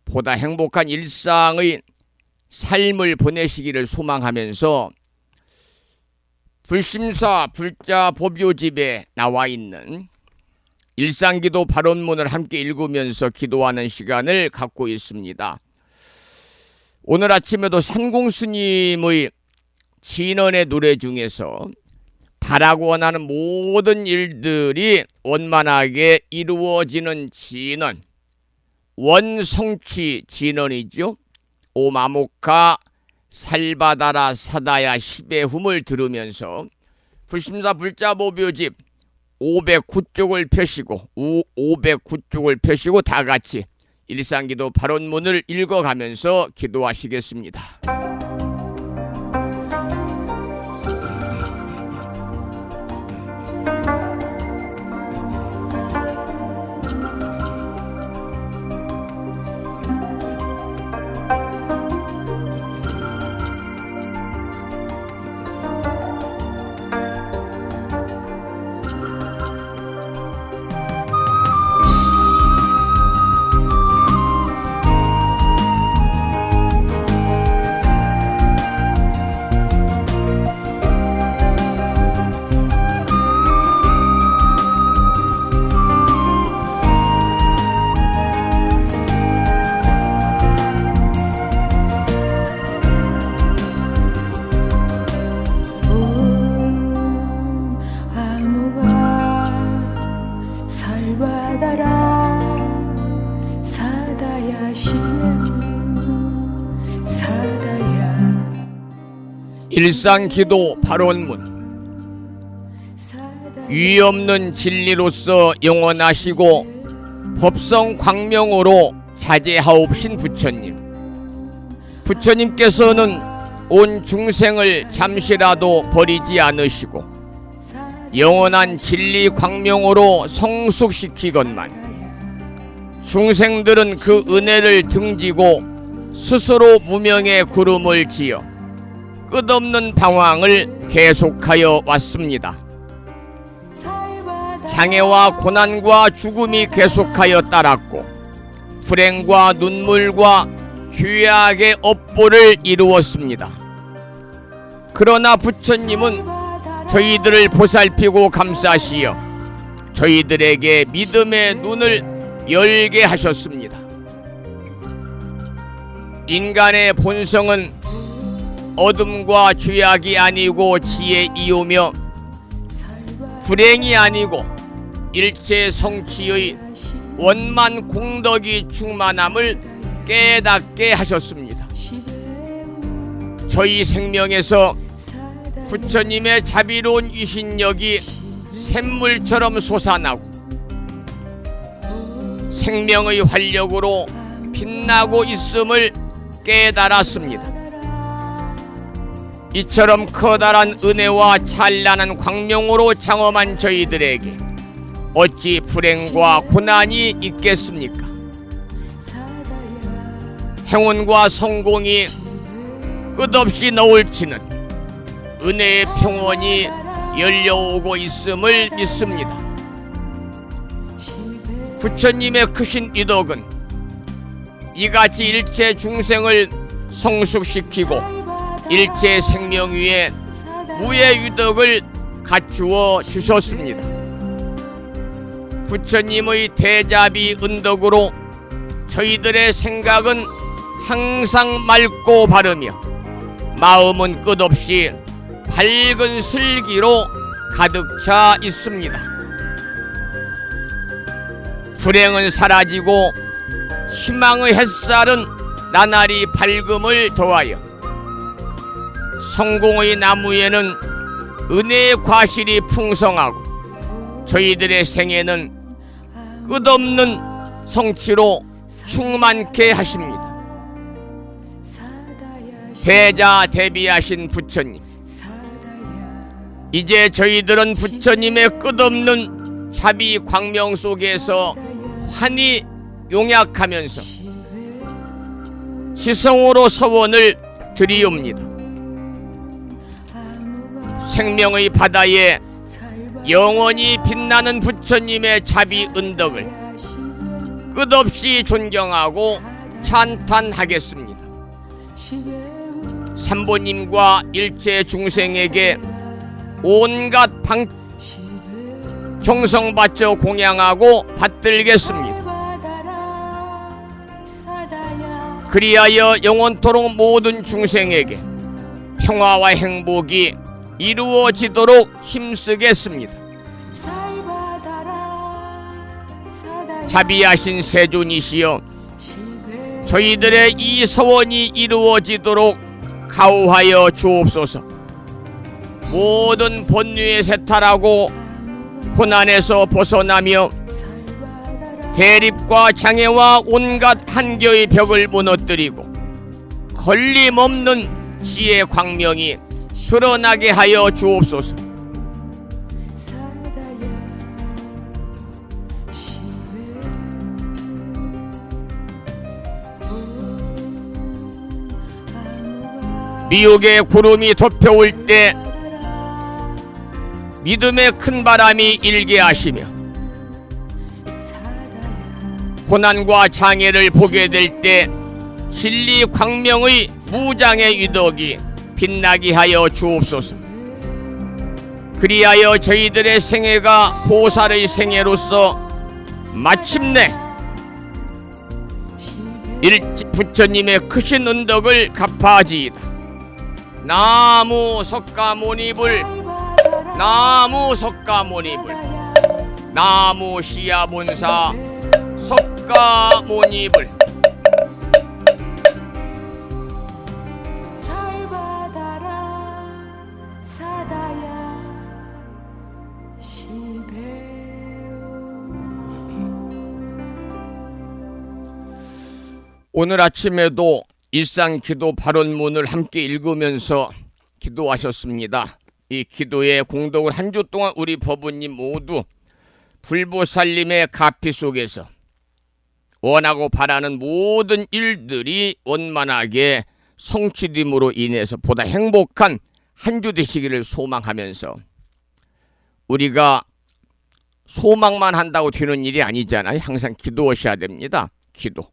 보다 행복한 일상의 삶을 보내시기를 소망하면서 불심사 불자 법요집에 나와 있는 일상기도 발언문을 함께 읽으면서 기도하는 시간을 갖고 있습니다. 오늘 아침에도 산공스님의 진언의 노래 중에서 바라고 원하는 모든 일들이 원만하게 이루어지는 진언, 원성취 진언이죠. 오마모카 살바다라 사다야 시베훔을 들으면서 불심사 불자법요집 509쪽을 펴시고 509쪽을 펴시고 다 같이 일상기도 발언문을 읽어가면서 기도하시겠습니다. 일상기도 발언문. 위 없는 진리로서 영원하시고 법성 광명으로 자제하옵신 부처님. 부처님께서는 온 중생을 잠시라도 버리지 않으시고 영원한 진리 광명으로 성숙시키건만 중생들은 그 은혜를 등지고 스스로 무명의 구름을 지어 끝없는 방황을 계속하여 왔습니다. 장애와 고난과 죽음이 계속하여 따랐고 불행과 눈물과 죄악의 업보를 이루었습니다. 그러나 부처님은 저희들을 보살피고 감싸시어 저희들에게 믿음의 눈을 열게 하셨습니다. 인간의 본성은 어둠과 죄악이 아니고 지혜이오며 불행이 아니고 일체 성취의 원만 공덕이 충만함을 깨닫게 하셨습니다. 저희 생명에서 부처님의 자비로운 이신력이 샘물처럼 솟아나고 생명의 활력으로 빛나고 있음을 깨달았습니다. 이처럼 커다란 은혜와 찬란한 광명으로 장엄한 저희들에게 어찌 불행과 고난이 있겠습니까? 행운과 성공이 끝없이 너울치는 은혜의 평원이 열려오고 있음을 믿습니다. 부처님의 크신 이덕은 이같이 일체 중생을 성숙시키고 일체 생명 위에 무의 유덕을 갖추어 주셨습니다. 부처님의 대자비 은덕으로 저희들의 생각은 항상 맑고 바르며 마음은 끝없이 밝은 슬기로 가득 차 있습니다. 불행은 사라지고 희망의 햇살은 나날이 밝음을 더하여 성공의 나무에는 은혜의 과실이 풍성하고 저희들의 생애는 끝없는 성취로 충만케 하십니다. 대자대비하신 부처님, 이제 저희들은 부처님의 끝없는 자비 광명 속에서 환히 용약하면서 지성으로 서원을 드리옵니다. 생명의 바다에 영원히 빛나는 부처님의 자비 은덕을 끝없이 존경하고 찬탄하겠습니다. 삼보님과 일체 중생에게 온갖 정성 바쳐 공양하고 받들겠습니다. 그리하여 영원토록 모든 중생에게 평화와 행복이 이루어지도록 힘쓰겠습니다. 자비하신 세존이시여, 저희들의 이 서원이 이루어지도록 가호하여 주옵소서. 모든 번뇌에 세탈하고 고난에서 벗어나며 대립과 장애와 온갖 한겨의 벽을 무너뜨리고 걸림없는 지혜 광명이 드러나게 하여 주옵소서. 미혹의 구름이 덮여올 때 믿음의 큰 바람이 일게 하시며 고난과 장애를 보게 될 때 진리 광명의 무장의 유덕이 빛나게 하여 주옵소서. 그리하여 저희들의 생애가 보살의 생애로서 마침내 부처님의 크신 은덕을 갚아지이다. 나무 석가모니불, 나무 석가모니불, 나무 시야본사 석가모니불. 오늘 아침에도 일상기도 발언문을 함께 읽으면서 기도하셨습니다. 이 기도의 공덕을 한 주 동안 우리 법우님 모두 불보살님의 가피 속에서 원하고 바라는 모든 일들이 원만하게 성취됨으로 인해서 보다 행복한 한 주 되시기를 소망하면서, 우리가 소망만 한다고 되는 일이 아니잖아요. 항상 기도하셔야 됩니다. 기도.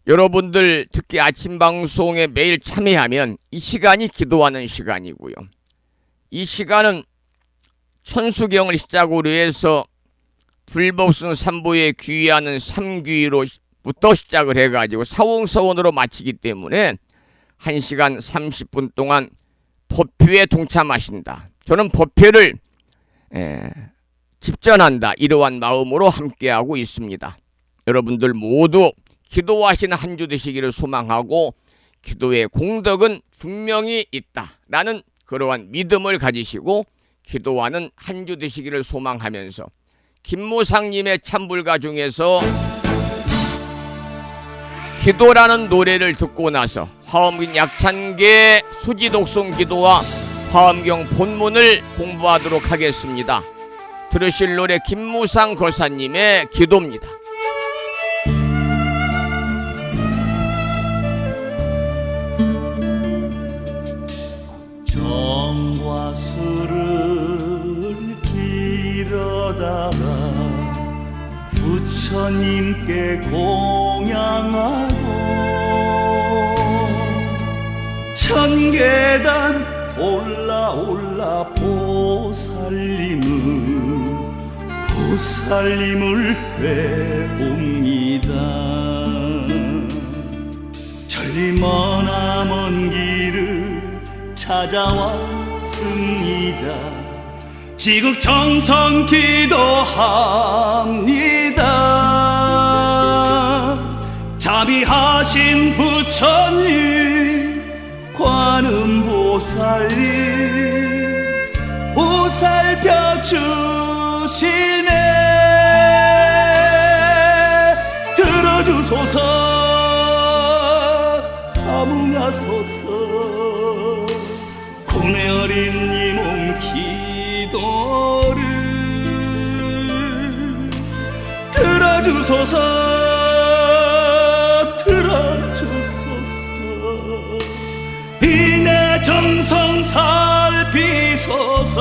여러분들 특히 아침 방송에 매일 참여하면 이 시간이 기도하는 시간이고요. 이 시간은 천수경을 시작으로 해서 불법승 삼보에 귀의하는 삼귀로부터 시작을 해가지고 사홍서원으로 마치기 때문에 1시간 30분 동안 법회에 동참하신다. 저는 법회를 집전한다. 이러한 마음으로 함께하고 있습니다. 여러분들 모두 기도하시는 한 주 되시기를 소망하고, 기도의 공덕은 분명히 있다라는 그러한 믿음을 가지시고 기도하는 한 주 되시기를 소망하면서, 김무상님의 참불가 중에서 기도라는 노래를 듣고 나서 화엄경 약찬계 수지독송 기도와 화엄경 본문을 공부하도록 하겠습니다. 들으실 노래 김무상 거사님의 기도입니다. 정화수를 길어다가 부처님께 공양하고 천계단 올라 보살님을 뵈봅니다. 전리 머나먼 길을 찾아왔습니다. 지극정성 기도합니다. 자비하신 부처님, 관음보살님, 보살펴 주시네. 들어주소서, 감응하소서. 고뇌 어린 이 몸 기도를 들어주소서, 들어주소서. 이내 정성 살피소서.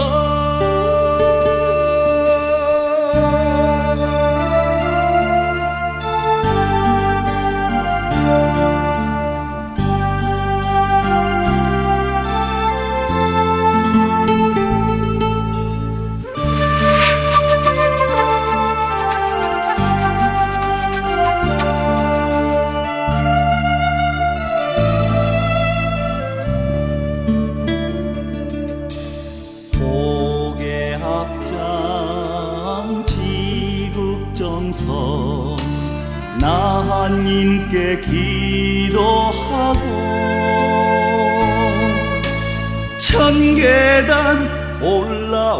지극정성 나한님께 기도하고 천계단 올라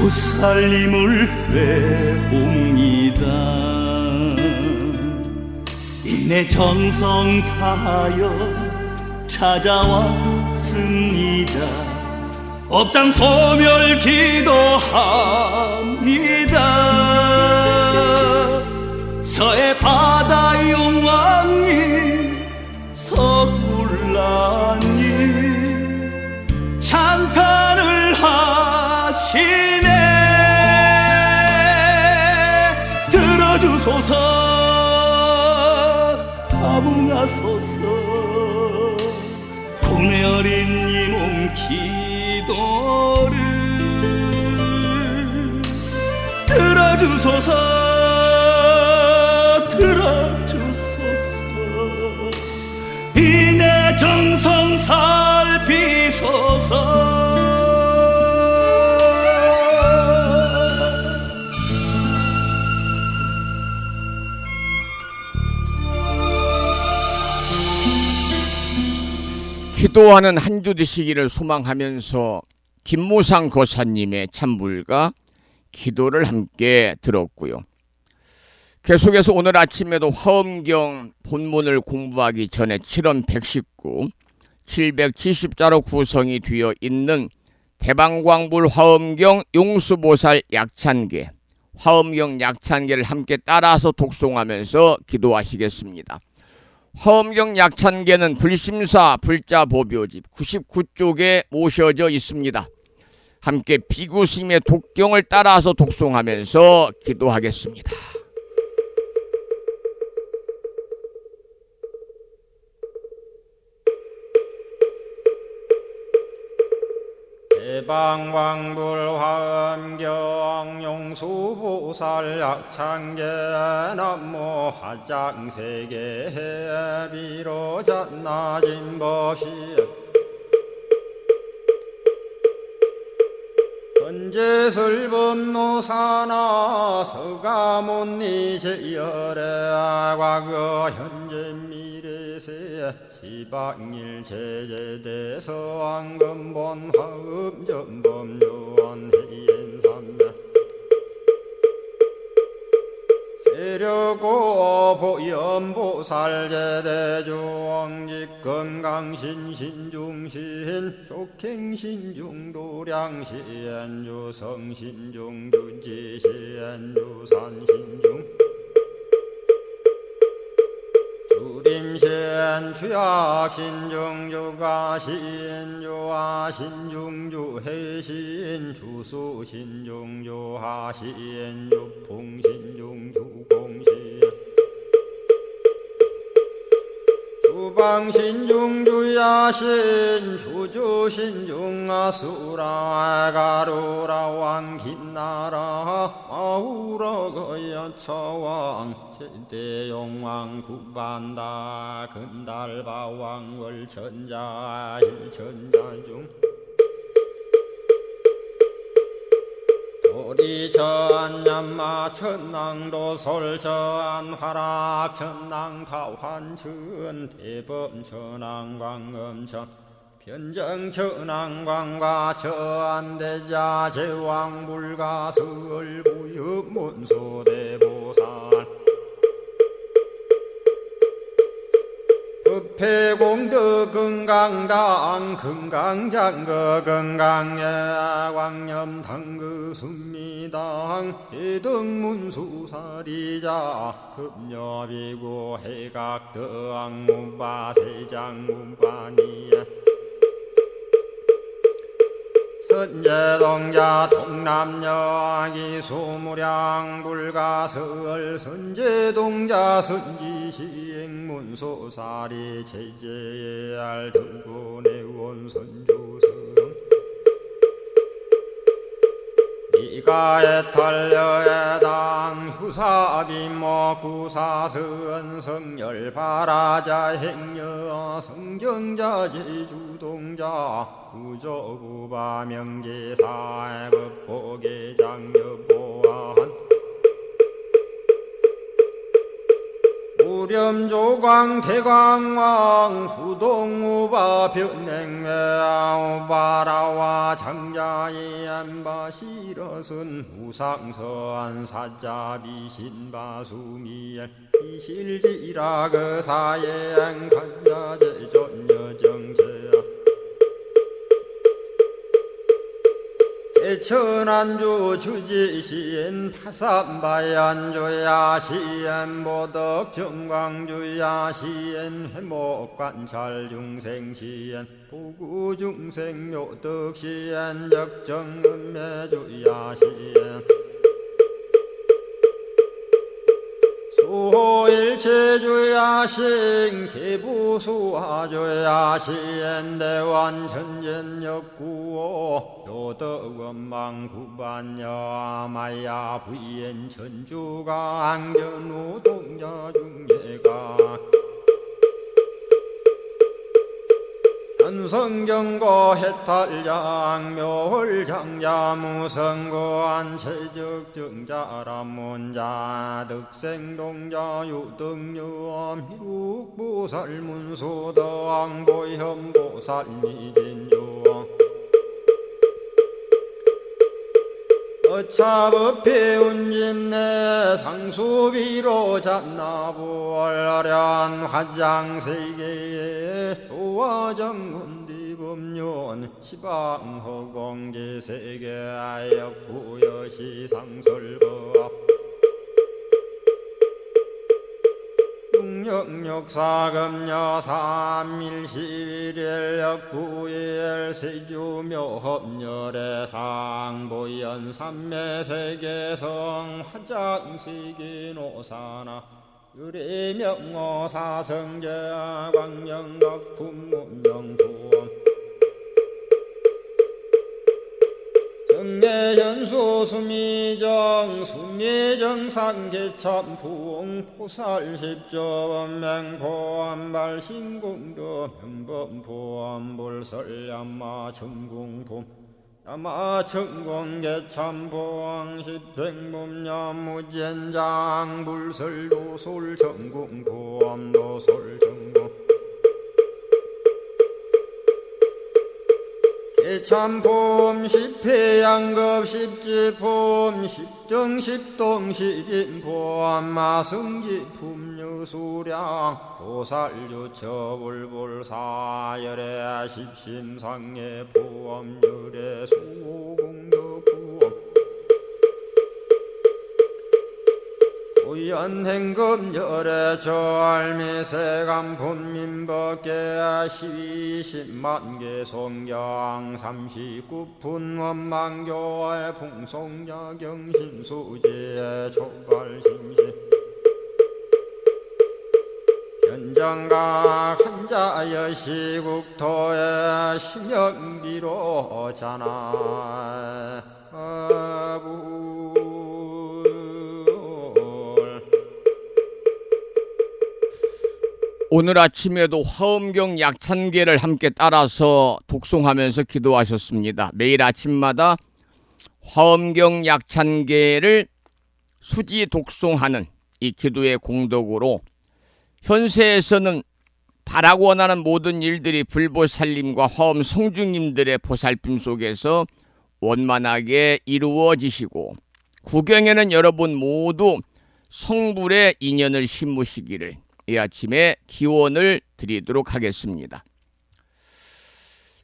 보살님을 뵈옵니다. 이내 정성 다하여 찾아왔습니다. 업장 소멸 기도합니다. 서해 바다 용왕님, 석굴라님, 찬탄을 하시네. 들어주소서, 감응하소서. 고뇌 어린 이 몸 기도를 들어주소서, 들어주소서. 이내 정성 살피소서. 기도하는 한 주 되시기를 소망하면서 김무상 거사님의 찬불과 기도를 함께 들었고요. 계속해서 오늘 아침에도 화엄경 본문을 공부하기 전에 7원 119, 770자로 구성이 되어 있는 대방광불 화엄경 용수보살 약찬계, 화엄경 약찬계를 함께 따라서 독송하면서 기도하시겠습니다. 화엄경 약찬계는 불심사 불자보묘집 99쪽에 모셔져 있습니다. 함께 비구스님의 독경을 따라서 독송하면서 기도하겠습니다. 대방광불 화엄경 용수보살 약찬계 남모 화장세계 비로잣나진 법시 건재설법노사나 서가몬니 제열의 과거 현재 미래세 시방일 제제대서 왕금본 화음전범요원 해인삼매 세력고 보연보살제대주왕직 건강신신중신 족행신중도량시엔주성신중주지시엔주산신중 주림신 추약신중주가신 주하신중주해신 주수신중주하신 주풍신중주공신 주광신중주야신 주주신중아수라 가루라 왕긴나라 마우라 거야처왕 제대용왕 구반다 근달바왕 월천자 일천자중 도리전 얀마 천낭도 솔전 화락 천낭 타환천 대범 천왕 광음천 변정 천왕 광과 천대자 제왕 불가설 부유 문소대보살 법회공덕 금강당 금강장거 금강예 광염당그 순미당 해등문수사리자 급여비고 해각덕 문바세장 문바니야 선제동자 동남여기 수무량 불가설 선제동자 선지시행문소사리 제제알 등군의원 선조성 이가에 탈려에당 후사비모 구사선 성열 바라자 행여 성경자 제주동자 구조구바 명제사의 법보계장 여보한 우렴조광 대광왕 부동우바 변행매아 우바라와 장자이 안바시러슨 우상선 사자비신바수미엘 이실지라 그 사예행 간자제존여정제야 대천안주 주지시인 파산바얀주야 시엔보덕 정광주야 시엔 해목관찰 중생시엔 부구중생 묘덕시엔 적정음매주야 시엔 수호일체주야신 개부수하주야신 대완천전역구호 요덕원망구반여 마야 부인 천주가 안견우 동자중예가 현성경고 해탈장 묘홀장자 무성고한 체적정자람문자 득생동자 유등유엄 희룩보살문소덕보현보살미진유엄 어차법회 운진내 상수비로 잣나부얼련 화장세계에 조화정운디법륜 시방허공제세계아역부여시 상설법 육력사금여 3일11일 역부일 세주묘법열의 상보연 삼매세계성 화장시기노사나 유리명어사성제 광영덕품문명부엄 정례현수 수미정 수미정상계참풍 포살십조원맹포암발신공도 명범포암불설야마 천궁품 야마천공계참포항 십행범야무젠장 불설도솔 천궁포암도솔 참폼 십회양급 십지폼 십정십동 십인폼 마승지품 유수량 보살유처불불사열의 십심상의 포함열의 수공덕부엄 우연행급열의 절미세간품민법계 시십만개 송경 39분 원망교의 풍송야경신수제 촉발신신 인정각 한자여 시국토에 심영비로 자나 오늘 아침에도 화엄경 약찬계를 함께 따라서 독송하면서 기도하셨습니다. 매일 아침마다 화엄경 약찬계를 수지 독송하는 이 기도의 공덕으로 현세에서는 바라고 원하는 모든 일들이 불보살님과 화엄 성주님들의 보살핌 속에서 원만하게 이루어지시고 구경에는 여러분 모두 성불의 인연을 심으시기를 이 아침에 기원을 드리도록 하겠습니다.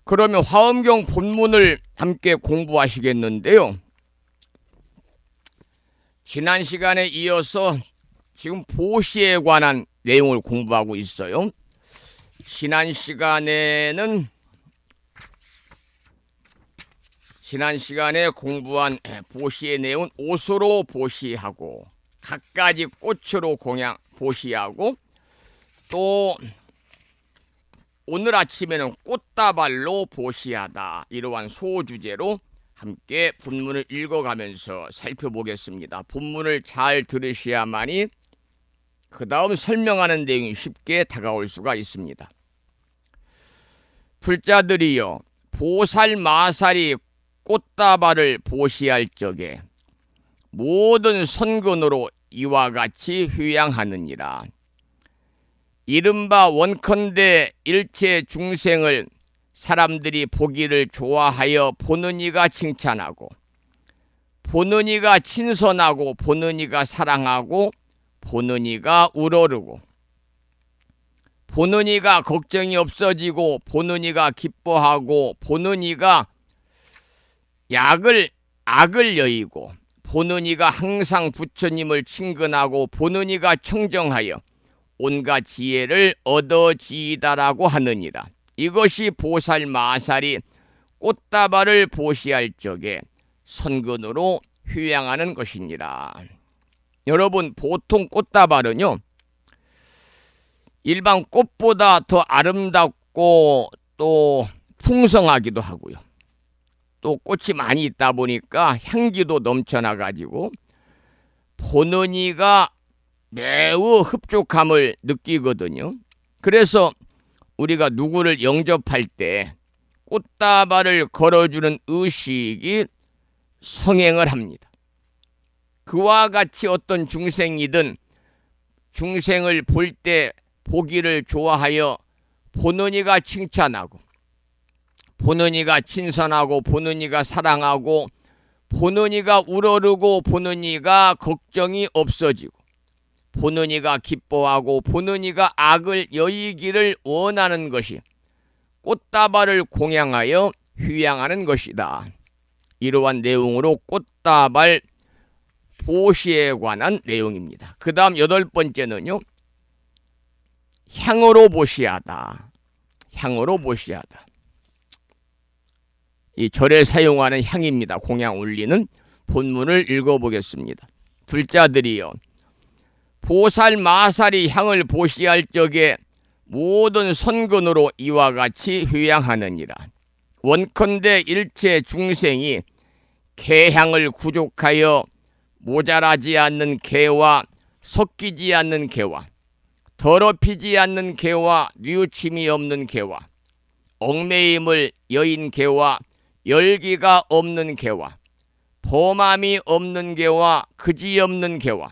그러면 화엄경 본문을 함께 공부하시겠는데요. 지난 시간에 이어서 지금 보시에 관한 내용을 공부하고 있어요. 지난 시간에 공부한 보시의 내용은 옷으로 보시하고 갖가지 꽃으로 보시하고 또 오늘 아침에는 꽃다발로 보시하다 이러한 소주제로 함께 본문을 읽어가면서 살펴보겠습니다. 본문을 잘 들으셔야만이 그 다음 설명하는 내용이 쉽게 다가올 수가 있습니다. 불자들이여 보살마살이 꽃다발을 보시할 적에 모든 선근으로 이와 같이 휴양하느니라. 이른바 원컨대 일체 중생을 사람들이 보기를 좋아하여 보는 이가 칭찬하고 보는 이가 친선하고 보는 이가 사랑하고 보는 이가 우러르고 보는 이가 걱정이 없어지고 보는 이가 기뻐하고 보는 이가 악을 여의고 보는 이가 항상 부처님을 친근하고 보는 이가 청정하여 온갖 지혜를 얻어지이다라고 하느니라. 이것이 보살마살이 꽃다발을 보시할 적에 선근으로 휴양하는 것이니라. 여러분, 보통 꽃다발은요 일반 꽃보다 더 아름답고 또 풍성하기도 하고요. 또 꽃이 많이 있다 보니까 향기도 넘쳐나가지고 보는 이가 매우 흡족함을 느끼거든요. 그래서 우리가 누구를 영접할 때 꽃다발을 걸어주는 의식이 성행을 합니다. 그와 같이 어떤 중생이든 중생을 볼 때 보기를 좋아하여 보는 이가 칭찬하고 보는 이가 친선하고 보는 이가 사랑하고 보는 이가 우러르고 보는 이가 걱정이 없어지고 보는 이가 기뻐하고 보는 이가 악을 여의기를 원하는 것이 꽃다발을 공양하여 휴양하는 것이다. 이러한 내용으로 꽃다발 보시에 관한 내용입니다. 그 다음 8번째는요. 향으로 보시하다. 향으로 보시하다. 이 절에 사용하는 향입니다. 공양 올리는 본문을 읽어보겠습니다. 불자들이여 보살마살이 향을 보시할 적에 모든 선근으로 이와 같이 휴양하느니라. 원컨대 일체 중생이 개향을 구족하여 모자라지 않는 개와 섞이지 않는 개와 더럽히지 않는 개와 뉘우침이 없는 개와 얽매임을 여인 개와 열기가 없는 개와 범함이 없는 개와 그지없는 개와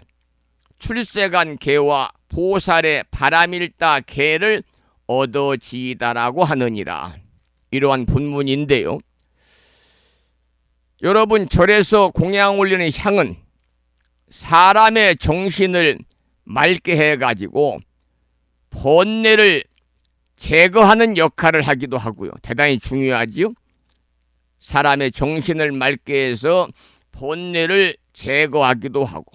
출세간 개와 보살의 바람일다 개를 얻어지이다라고 하느니라. 이러한 본문인데요. 여러분, 절에서 공양 올리는 향은 사람의 정신을 맑게 해가지고 번뇌를 제거하는 역할을 하기도 하고요. 대단히 중요하지요. 사람의 정신을 맑게 해서 번뇌를 제거하기도 하고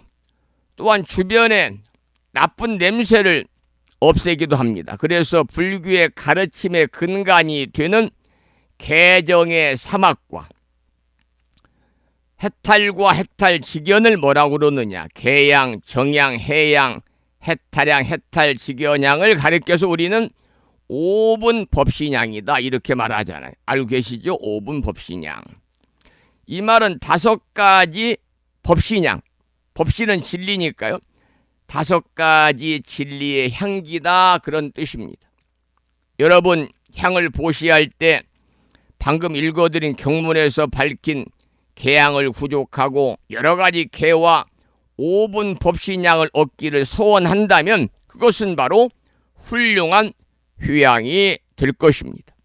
또한 주변에 나쁜 냄새를 없애기도 합니다. 그래서 불교의 가르침의 근간이 되는 개정의 사막과 해탈과 해탈직연을 뭐라고 그러느냐. 개양, 정양, 해양, 해탈양, 해탈, 직연양을 가리켜서 우리는 5분 법신양이다 이렇게 말하잖아요. 알고 계시죠? 5분 법신양. 이 말은 5가지 법신양. 법신은 진리니까요. 5가지 진리의 향기다 그런 뜻입니다. 여러분 향을 보시할 때 방금 읽어드린 경문에서 밝힌 개향을 구족하고 여러 가지 개와 5분 법신향을 얻기를 소원한다면 그것은 바로 훌륭한 휴양이 될 것입니다.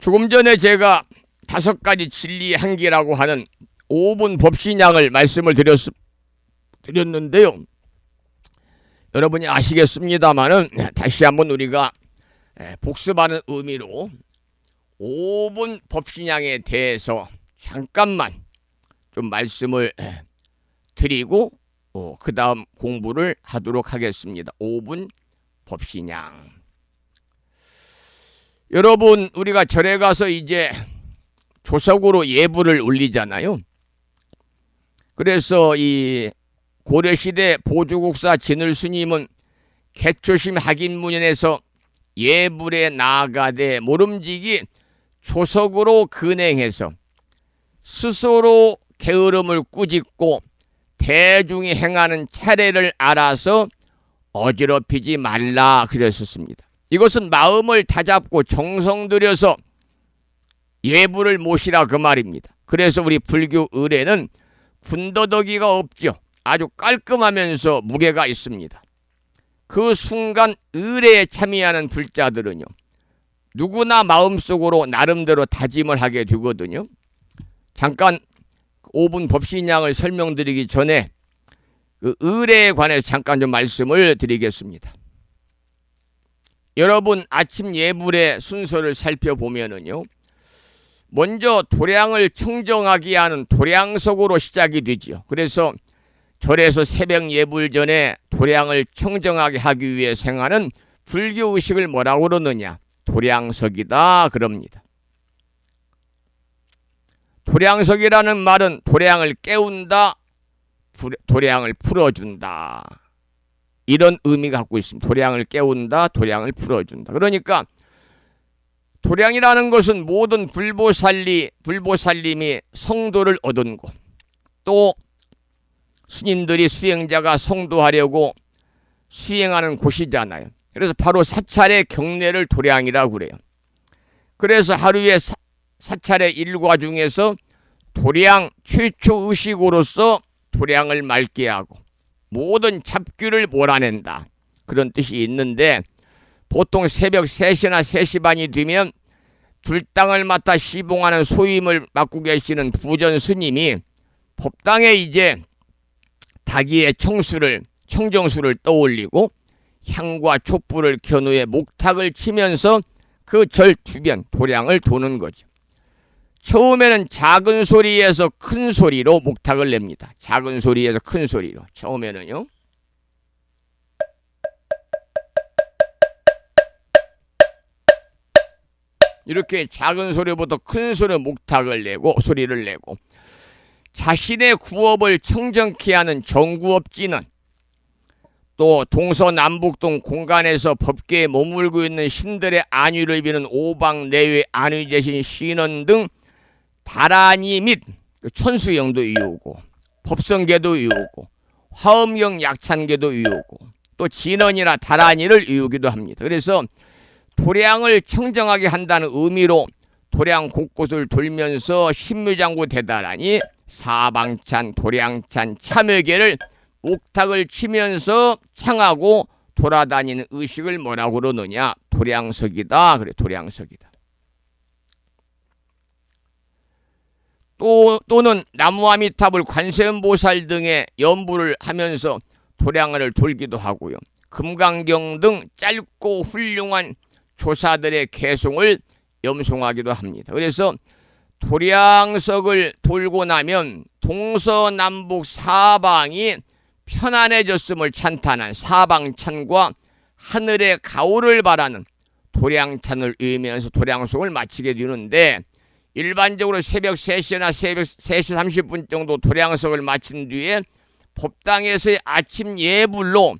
조금 전에 제가 5가지 진리의 향기라고 하는 5분 법신향을 말씀을 드렸는데요. 여러분이 아시겠습니다만은 다시 한번 우리가 복습하는 의미로 5분 법신향에 대해서 잠깐만 좀 말씀을 드리고 그 다음 공부를 하도록 하겠습니다. 5분 법신향. 여러분 우리가 절에 가서 이제 조석으로 예불을 올리잖아요. 그래서 이 고려시대 보주국사 진을스님은 개초심 학인문연에서 예불에 나아가되 모름지기 조석으로 근행해서 스스로 게으름을 꾸짖고 대중이 행하는 차례를 알아서 어지럽히지 말라 그랬었습니다. 이것은 마음을 다잡고 정성 들여서 예불을 모시라 그 말입니다. 그래서 우리 불교 의례는 군더더기가 없죠. 아주 깔끔하면서 무게가 있습니다. 그 순간 의례에 참여하는 불자들은요, 누구나 마음속으로 나름대로 다짐을 하게 되거든요. 잠깐 5분 법신양을 설명드리기 전에 그 의례에 관해서 잠깐 좀 말씀을 드리겠습니다. 여러분 아침 예불의 순서를 살펴보면은요, 먼저 도량을 청정하게 하는 도량석으로 시작이 되지요. 그래서 절에서 새벽 예불 전에 도량을 청정하게 하기 위해 생하는 불교 의식을 뭐라고 그러느냐? 도량석이다 그럽니다. 도량석이라는 말은 도량을 깨운다, 도량을 풀어준다. 이런 의미가 갖고 있습니다. 도량을 깨운다, 도량을 풀어준다. 그러니까 도량이라는 것은 모든 불보살님이 성도를 얻은 곳, 또 스님들이 수행자가 성도하려고 수행하는 곳이잖아요. 그래서 바로 사찰의 경례를 도량이라고 그래요. 그래서 하루에 사찰의 일과 중에서 도량 최초 의식으로서 도량을 맑게 하고 모든 잡귀를 몰아낸다. 그런 뜻이 있는데 보통 새벽 3시나 3시 반이 되면 불당을 맡아 시봉하는 소임을 맡고 계시는 부전 스님이 법당에 이제 닭이의 청정수를 떠올리고 향과 촛불을 켠 후에 목탁을 치면서 그 절 주변 도량을 도는 거죠. 처음에는 작은 소리에서 큰 소리로 목탁을 냅니다. 작은 소리에서 큰 소리로. 처음에는요. 이렇게 작은 소리부터 큰 소리로 목탁을 내고 소리를 내고 자신의 구업을 청정케 하는 정구업지는 또 동서남북동 공간에서 법계에 머물고 있는 신들의 안위를 비는 오방 내외 안위제신 신원 등 다란이 및 천수영도 이루고 법성계도 이루고 화엄경 약찬계도 이루고 또 진원이나 다란이를 이루기도 합니다. 그래서 도량을 청정하게 한다는 의미로 도량 곳곳을 돌면서 신묘장구 대다라니 사방찬, 도량찬, 참여계를 목탁을 치면서 창하고 돌아다니는 의식을 뭐라고 그러느냐? 도량석이다. 그래, 도량석이다. 또는 나무아미탑을 관세음보살 등의 연부를 하면서 도량을 돌기도 하고요. 금강경 등 짧고 훌륭한 조사들의 개송을 염송하기도 합니다. 그래서 도량석을 돌고 나면 동서남북 사방이 편안해졌음을 찬탄한 사방찬과 하늘의 가호를 바라는 도량찬을 의미하면서 도량송을 마치게 되는데 일반적으로 새벽 3시나 새벽 3시 30분 정도 도량석을 마친 뒤에 법당에서의 아침 예불로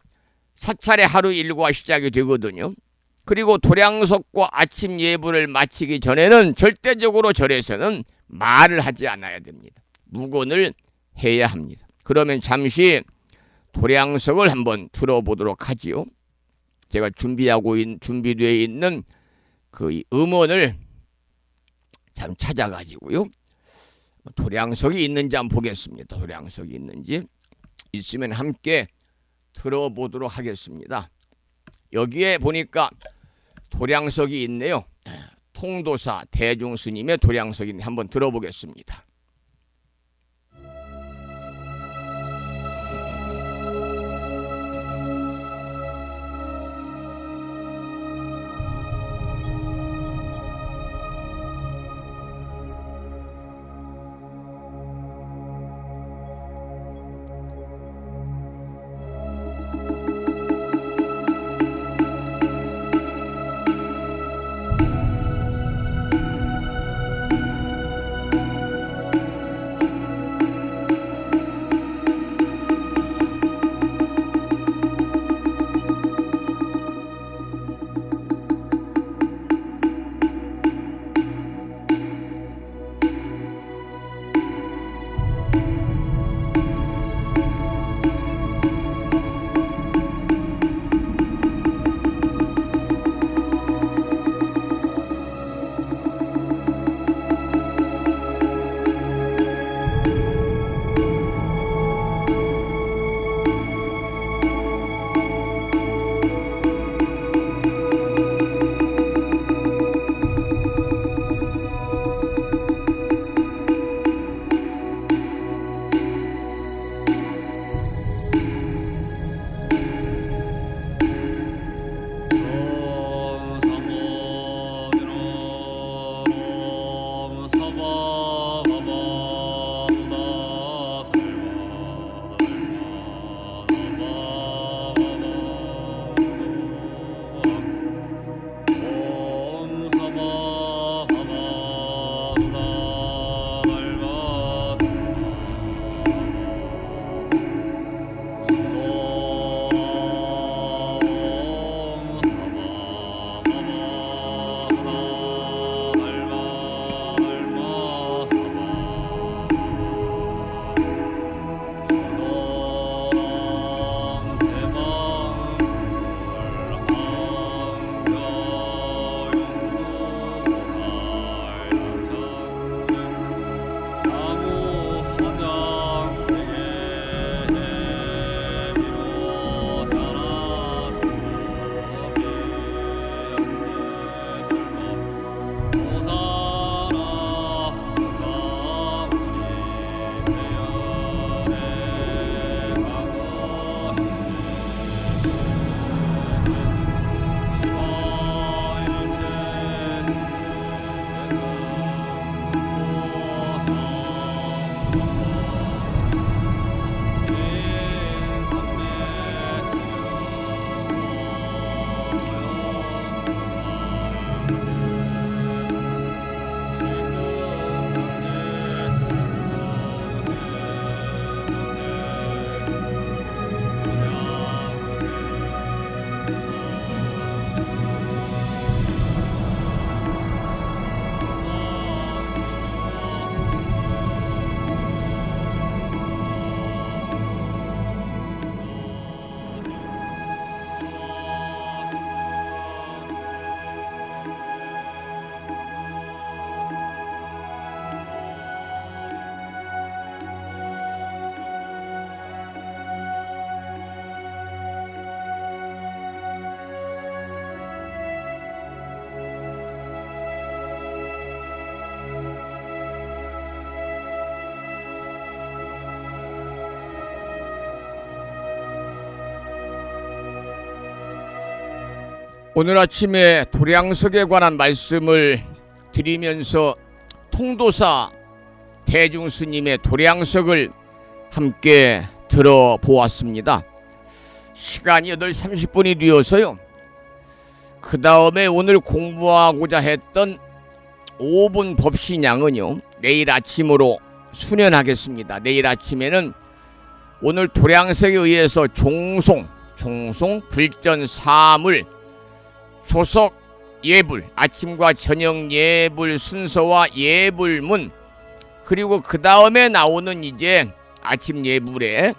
사찰의 하루 일과가 시작이 되거든요. 그리고 도량석과 아침 예불을 마치기 전에는 절대적으로 절에서는 말을 하지 않아야 됩니다. 묵언을 해야 합니다. 그러면 잠시 도량석을 한번 들어보도록 하지요. 제가 준비되어 있는 그 음원을 참 찾아가지고요. 도량석이 있는지 한번 보겠습니다. 도량석이 있는지 있으면 함께 들어보도록 하겠습니다. 여기에 보니까 도량석이 있네요. 통도사 대중스님의 도량석이 있네. 한번 들어보겠습니다. 오늘 아침에 도량석에 관한 말씀을 드리면서 통도사 대중스님의 도량석을 함께 들어보았습니다. 시간이 8시 30분이 되어서요. 그 다음에 오늘 공부하고자 했던 5분 법신양은요, 내일 아침으로 수련하겠습니다. 내일 아침에는 오늘 도량색에 의해서 종송 불전 사물 초석 예불, 아침과 저녁 예불 순서와 예불문, 그리고 그 다음에 나오는 이제 아침 예불에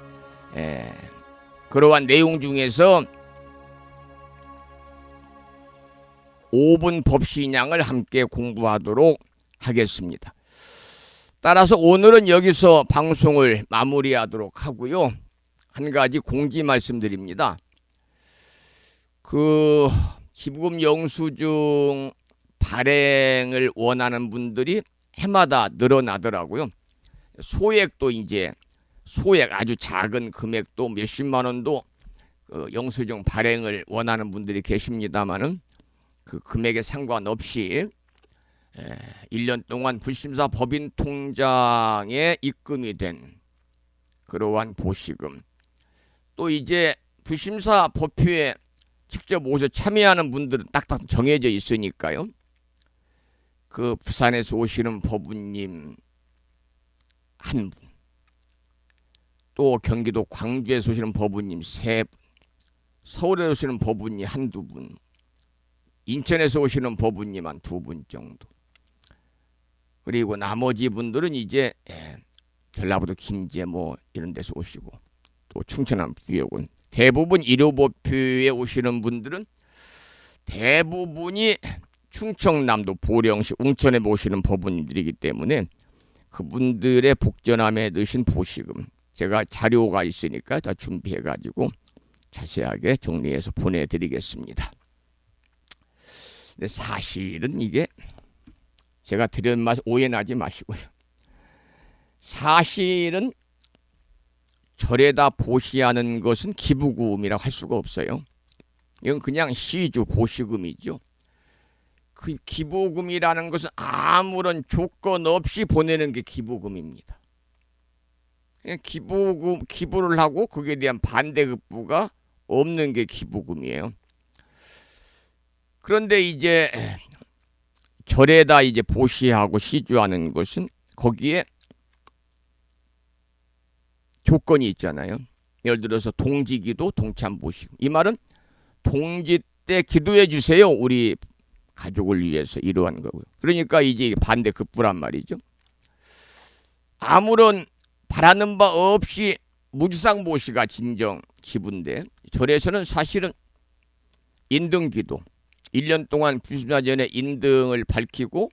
그러한 내용 중에서 5분 법신양을 함께 공부하도록 하겠습니다. 따라서 오늘은 여기서 방송을 마무리하도록 하고요. 한 가지 공지 말씀드립니다. 기부금 영수증 발행을 원하는 분들이 해마다 늘어나더라고요. 소액도 이제 아주 작은 금액도 몇십만 원도 영수증 발행을 원하는 분들이 계십니다만은 그 금액에 상관없이 1년 동안 불심사 법인 통장에 입금이 된 그러한 보시금, 또 이제 불심사 법회에 직접 오셔 참여하는 분들은 딱딱 정해져 있으니까요. 그 부산에서 오시는 법우님 한 분, 또 경기도 광주에서 오시는 법우님 3분, 서울에서 오시는 법우님 한두 분, 인천에서 오시는 법우님 한 2분 정도, 그리고 나머지 분들은 이제 전라북도 김제 이런 데서 오시고, 또 충청남 부여군, 대부분 일요법회에 오시는 분들은 대부분이 충청남도 보령시 웅천에 모시는 법우님들이기 때문에 그분들의 복전함에 넣으신 보시금 제가 자료가 있으니까 다 준비해가지고 자세하게 정리해서 보내드리겠습니다. 근데 사실은 이게 제가 드리는 말 오해나지 마시고요. 사실은 절에다 보시하는 것은 기부금이라고 할 수가 없어요. 이건 그냥 시주 보시금이죠. 그 기부금이라는 것은 아무런 조건 없이 보내는 게 기부금입니다. 그냥 기부를 하고 거기에 대한 반대급부가 없는 게 기부금이에요. 그런데 이제 절에다 이제 보시하고 시주하는 것은 거기에 조건이 있잖아요. 예를 들어서 동지기도 동참보시금. 이 말은 동지 때 기도해 주세요. 우리 가족을 위해서 이러한 거고요. 그러니까 이제 반대급부란 말이죠. 아무런 바라는 바 없이 무주상보시가 진정 기부인데, 절에서는 사실은 인등기도 1년 동안 불심사 전에 인등을 밝히고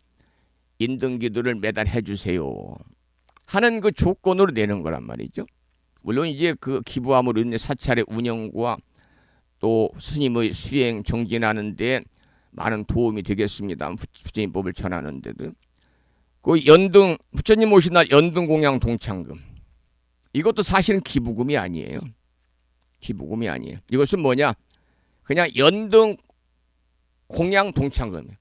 인등기도를 매달 해주세요 하는 그 조건으로 내는 거란 말이죠. 물론 이제 그 기부함으로 인해 사찰의 운영과 또 스님의 수행 정진하는 데 많은 도움이 되겠습니다. 부처님법을 전하는 데도. 그 연등, 부처님 오신 날 연등 공양 동창금, 이것도 사실은 기부금이 아니에요. 기부금이 아니에요. 이것은 뭐냐, 그냥 연등 공양 동창금이에요.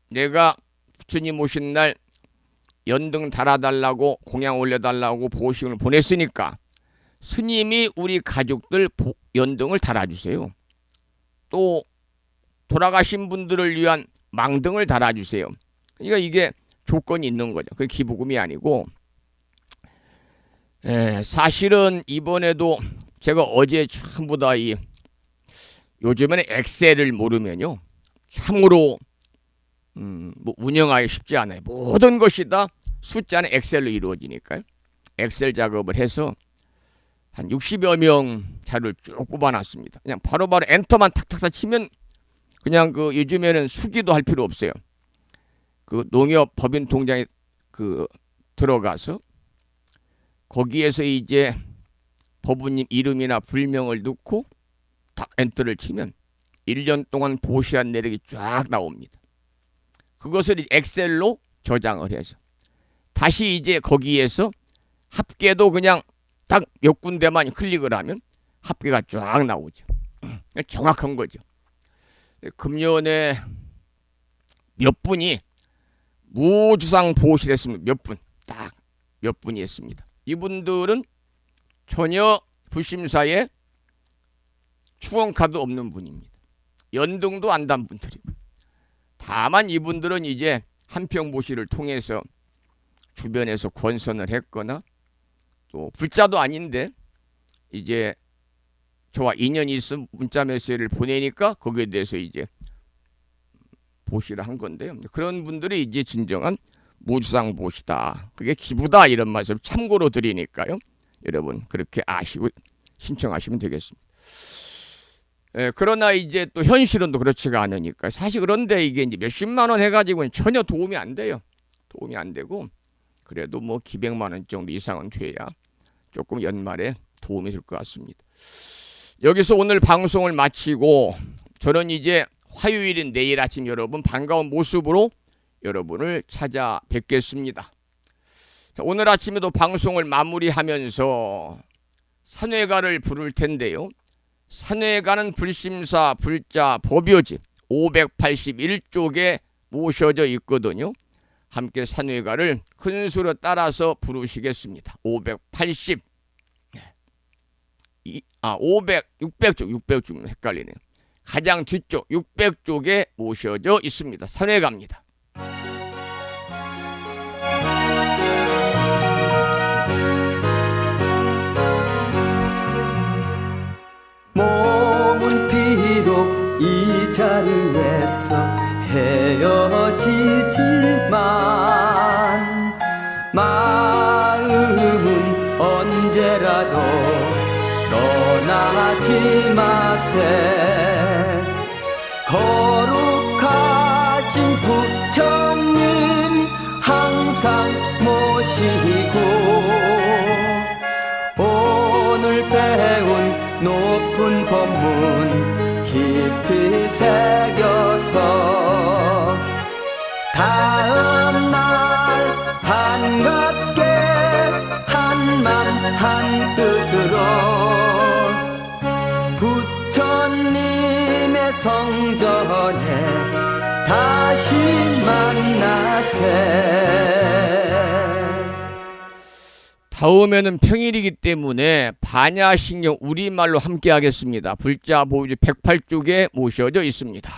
내가 부처님 오신 날 연등 달아달라고, 공양 올려달라고 보시금을 보냈으니까 스님이 우리 가족들 연등을 달아주세요. 또 돌아가신 분들을 위한 망등을 달아주세요. 그러니까 이게 조건이 있는 거죠. 그게 기부금이 아니고, 사실은 이번에도 제가 어제 전부 다 요즘에는 엑셀을 모르면요 참으로 운영하기 쉽지 않아요. 모든 것이 다 숫자는 엑셀로 이루어지니까요. 엑셀 작업을 해서 한 60여 명 자료를 쭉 뽑아놨습니다. 그냥 바로바로 엔터만 탁탁탁 치면 그냥 그 요즘에는 수기도 할 필요 없어요. 그 농협 법인 통장에 들어가서 거기에서 이제 법우님 이름이나 불명을 넣고 딱 엔터를 치면 1년 동안 보시한 내력이 쫙 나옵니다. 그것을 엑셀로 저장을 해서 다시 이제 거기에서 합계도 그냥 딱 몇 군데만 클릭을 하면 합계가 쫙 나오죠. 정확한 거죠. 금년에 몇 분이 무주상 보호실 했습니다. 몇 분, 딱 몇 분이 했습니다. 이분들은 전혀 불심사에 추원카드 없는 분입니다. 연등도 안 단 분들이고, 다만 이분들은 이제 한평보시를 통해서 주변에서 권선을 했거나 또 불자도 아닌데 이제 저와 인연이 있음 문자 메시지를 보내니까 거기에 대해서 이제 보시를 한 건데요. 그런 분들이 이제 진정한 무주상 보시다. 그게 기부다 이런 말씀 참고로 드리니까요. 여러분 그렇게 아시고 신청하시면 되겠습니다. 그러나 이제 또 현실은 또 그렇지가 않으니까 사실 그런데 이게 이제 몇십만 원 해가지고는 전혀 도움이 안 돼요. 도움이 안 되고 그래도 뭐 기백만 원 정도 이상은 돼야 조금 연말에 도움이 될 것 같습니다. 여기서 오늘 방송을 마치고 저는 이제 화요일인 내일 아침 여러분 반가운 모습으로 여러분을 찾아뵙겠습니다. 자, 오늘 아침에도 방송을 마무리하면서 산회가를 부를 텐데요. 산회가는 불심사 불자 법요지 581쪽에 모셔져 있거든요. 함께 산회가를 큰 수로 따라서 부르시겠습니다. 580 600쪽 헷갈리네요. 가장 뒤쪽 600쪽에 모셔져 있습니다. 산회가입니다. 몸은 비록 이 자리에서 헤어지지만 마음은 언제라도 떠나지 마세. 거룩하신 부처님 항상 모시고 오늘 배운 높은 법문 깊이 새겨서 다음날 반갑게 한맘 한뜻으로 부처님의 성전에 다시 만나세. 다음에는 평일이기 때문에 반야신경 우리말로 함께 하겠습니다. 불자 보유지 108쪽에 모셔져 있습니다.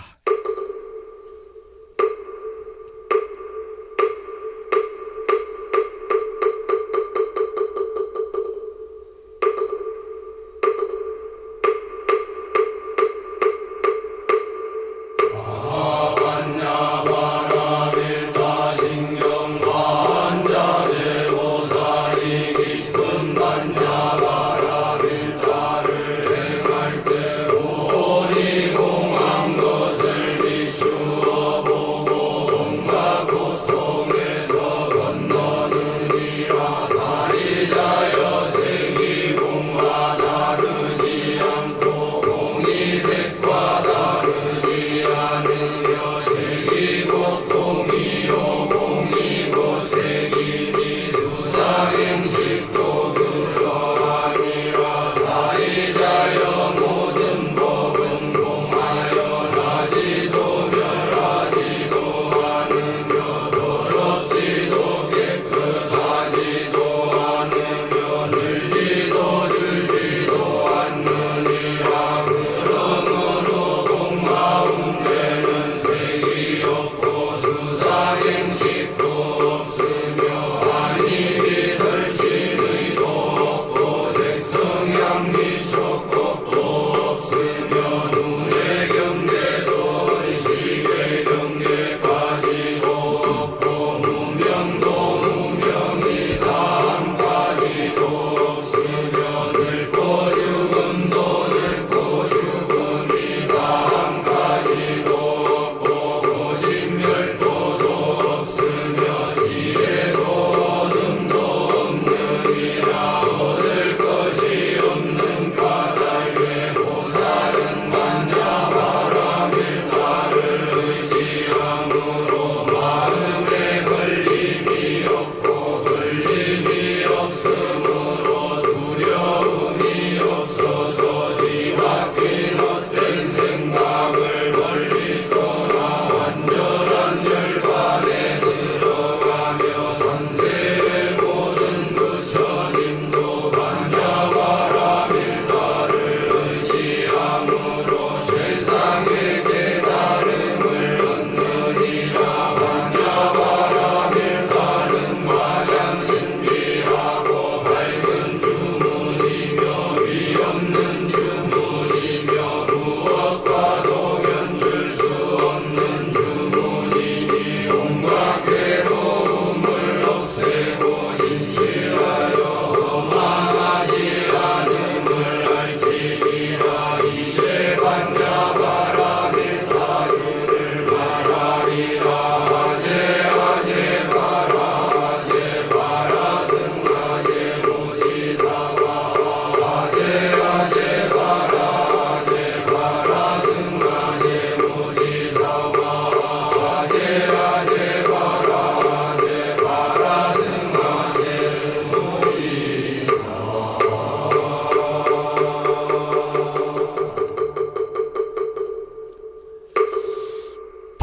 것을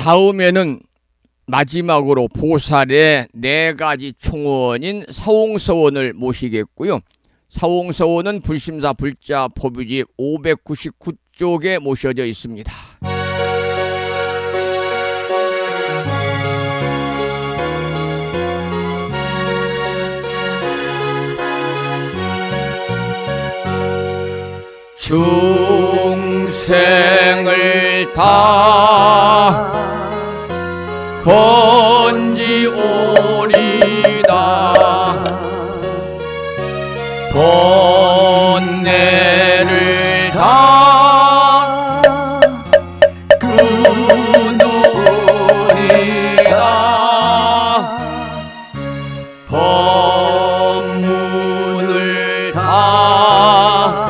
다음에는 마지막으로 보살의 4가지 총원인 사홍서원을 모시겠고요. 사홍서원은 불심사 불자 법유집 599쪽에 모셔져 있습니다. 중생을 다 건지오리다 번뇌를 다 끊으리다 법문을 다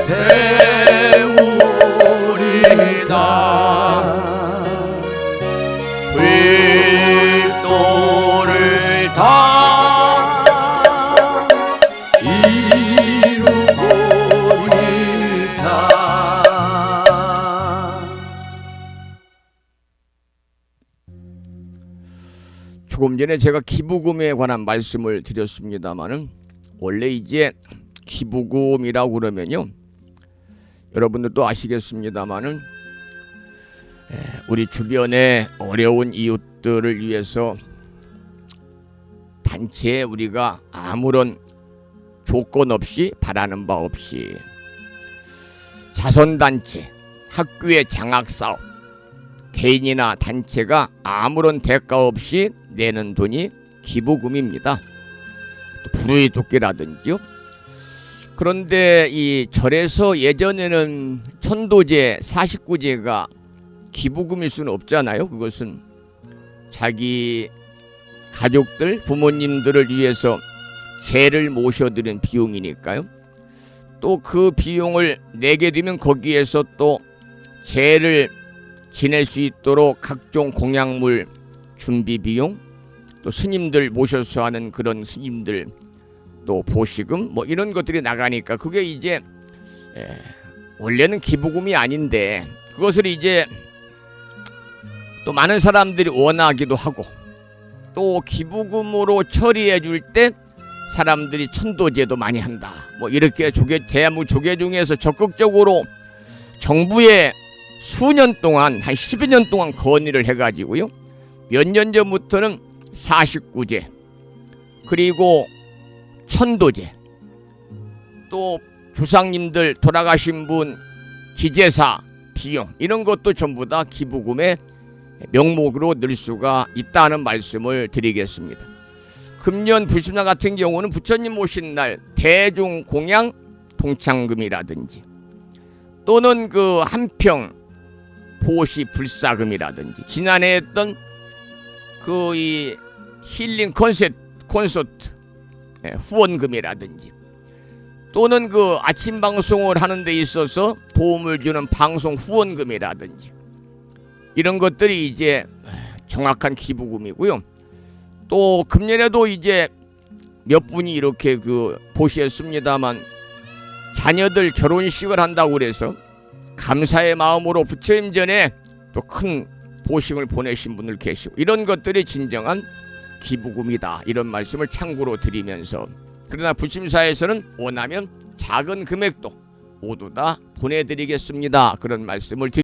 배우리다 불도를 다 이루고리다. 조금 전에 제가 기부금에 관한 말씀을 드렸습니다마는 원래 이제 기부금이라고 그러면요, 여러분들도 아시겠습니다마는 우리 주변에 어려운 이웃들을 위해서 단체에 우리가 아무런 조건 없이 바라는 바 없이 자선단체, 학교의 장학사업, 개인이나 단체가 아무런 대가 없이 내는 돈이 기부금입니다. 불의 돕기라든지요. 그런데 이 절에서 예전에는 천도제, 49제가 기부금일 수는 없잖아요. 그것은 자기 가족들, 부모님들을 위해서 제를 모셔드린 비용이니까요. 또 그 비용을 내게 되면 거기에서 또 제를 지낼 수 있도록 각종 공약물 준비 비용, 또 스님들 모셔서 하는 그런 스님들 또 보시금 뭐 이런 것들이 나가니까 그게 이제 원래는 기부금이 아닌데 그것을 이제 또 많은 사람들이 원하기도 하고 또 기부금으로 처리해 줄 때 사람들이 천도제도 많이 한다. 뭐 이렇게 대한민국 조계 중에서 적극적으로 정부에 수년 동안 한 10여 년 동안 건의를 해가지고요. 몇 년 전부터는 49제 그리고 천도제 또 조상님들 돌아가신 분 기제사 비용 이런 것도 전부 다 기부금의 명목으로 넣을 수가 있다는 말씀을 드리겠습니다. 금년 불심사 같은 경우는 부처님 오신 날 대중공양 동창금이라든지 또는 그 한평 보시 불사금이라든지 지난해 했던 그 이 힐링 콘서트 후원금이라든지 또는 그 아침 방송을 하는 데 있어서 도움을 주는 방송 후원금이라든지 이런 것들이 이제 정확한 기부금이고요. 또 금년에도 이제 몇 분이 이렇게 그 보시했습니다만 자녀들 결혼식을 한다고 그래서 감사의 마음으로 부처님 전에 또 큰 보식을 보내신 분들 계시고 이런 것들이 진정한 기부금이다 이런 말씀을 참고로 드리면서 그러나 불심사에서는 원하면 작은 금액도 모두 다 보내드리겠습니다 그런 말씀을 드립니다.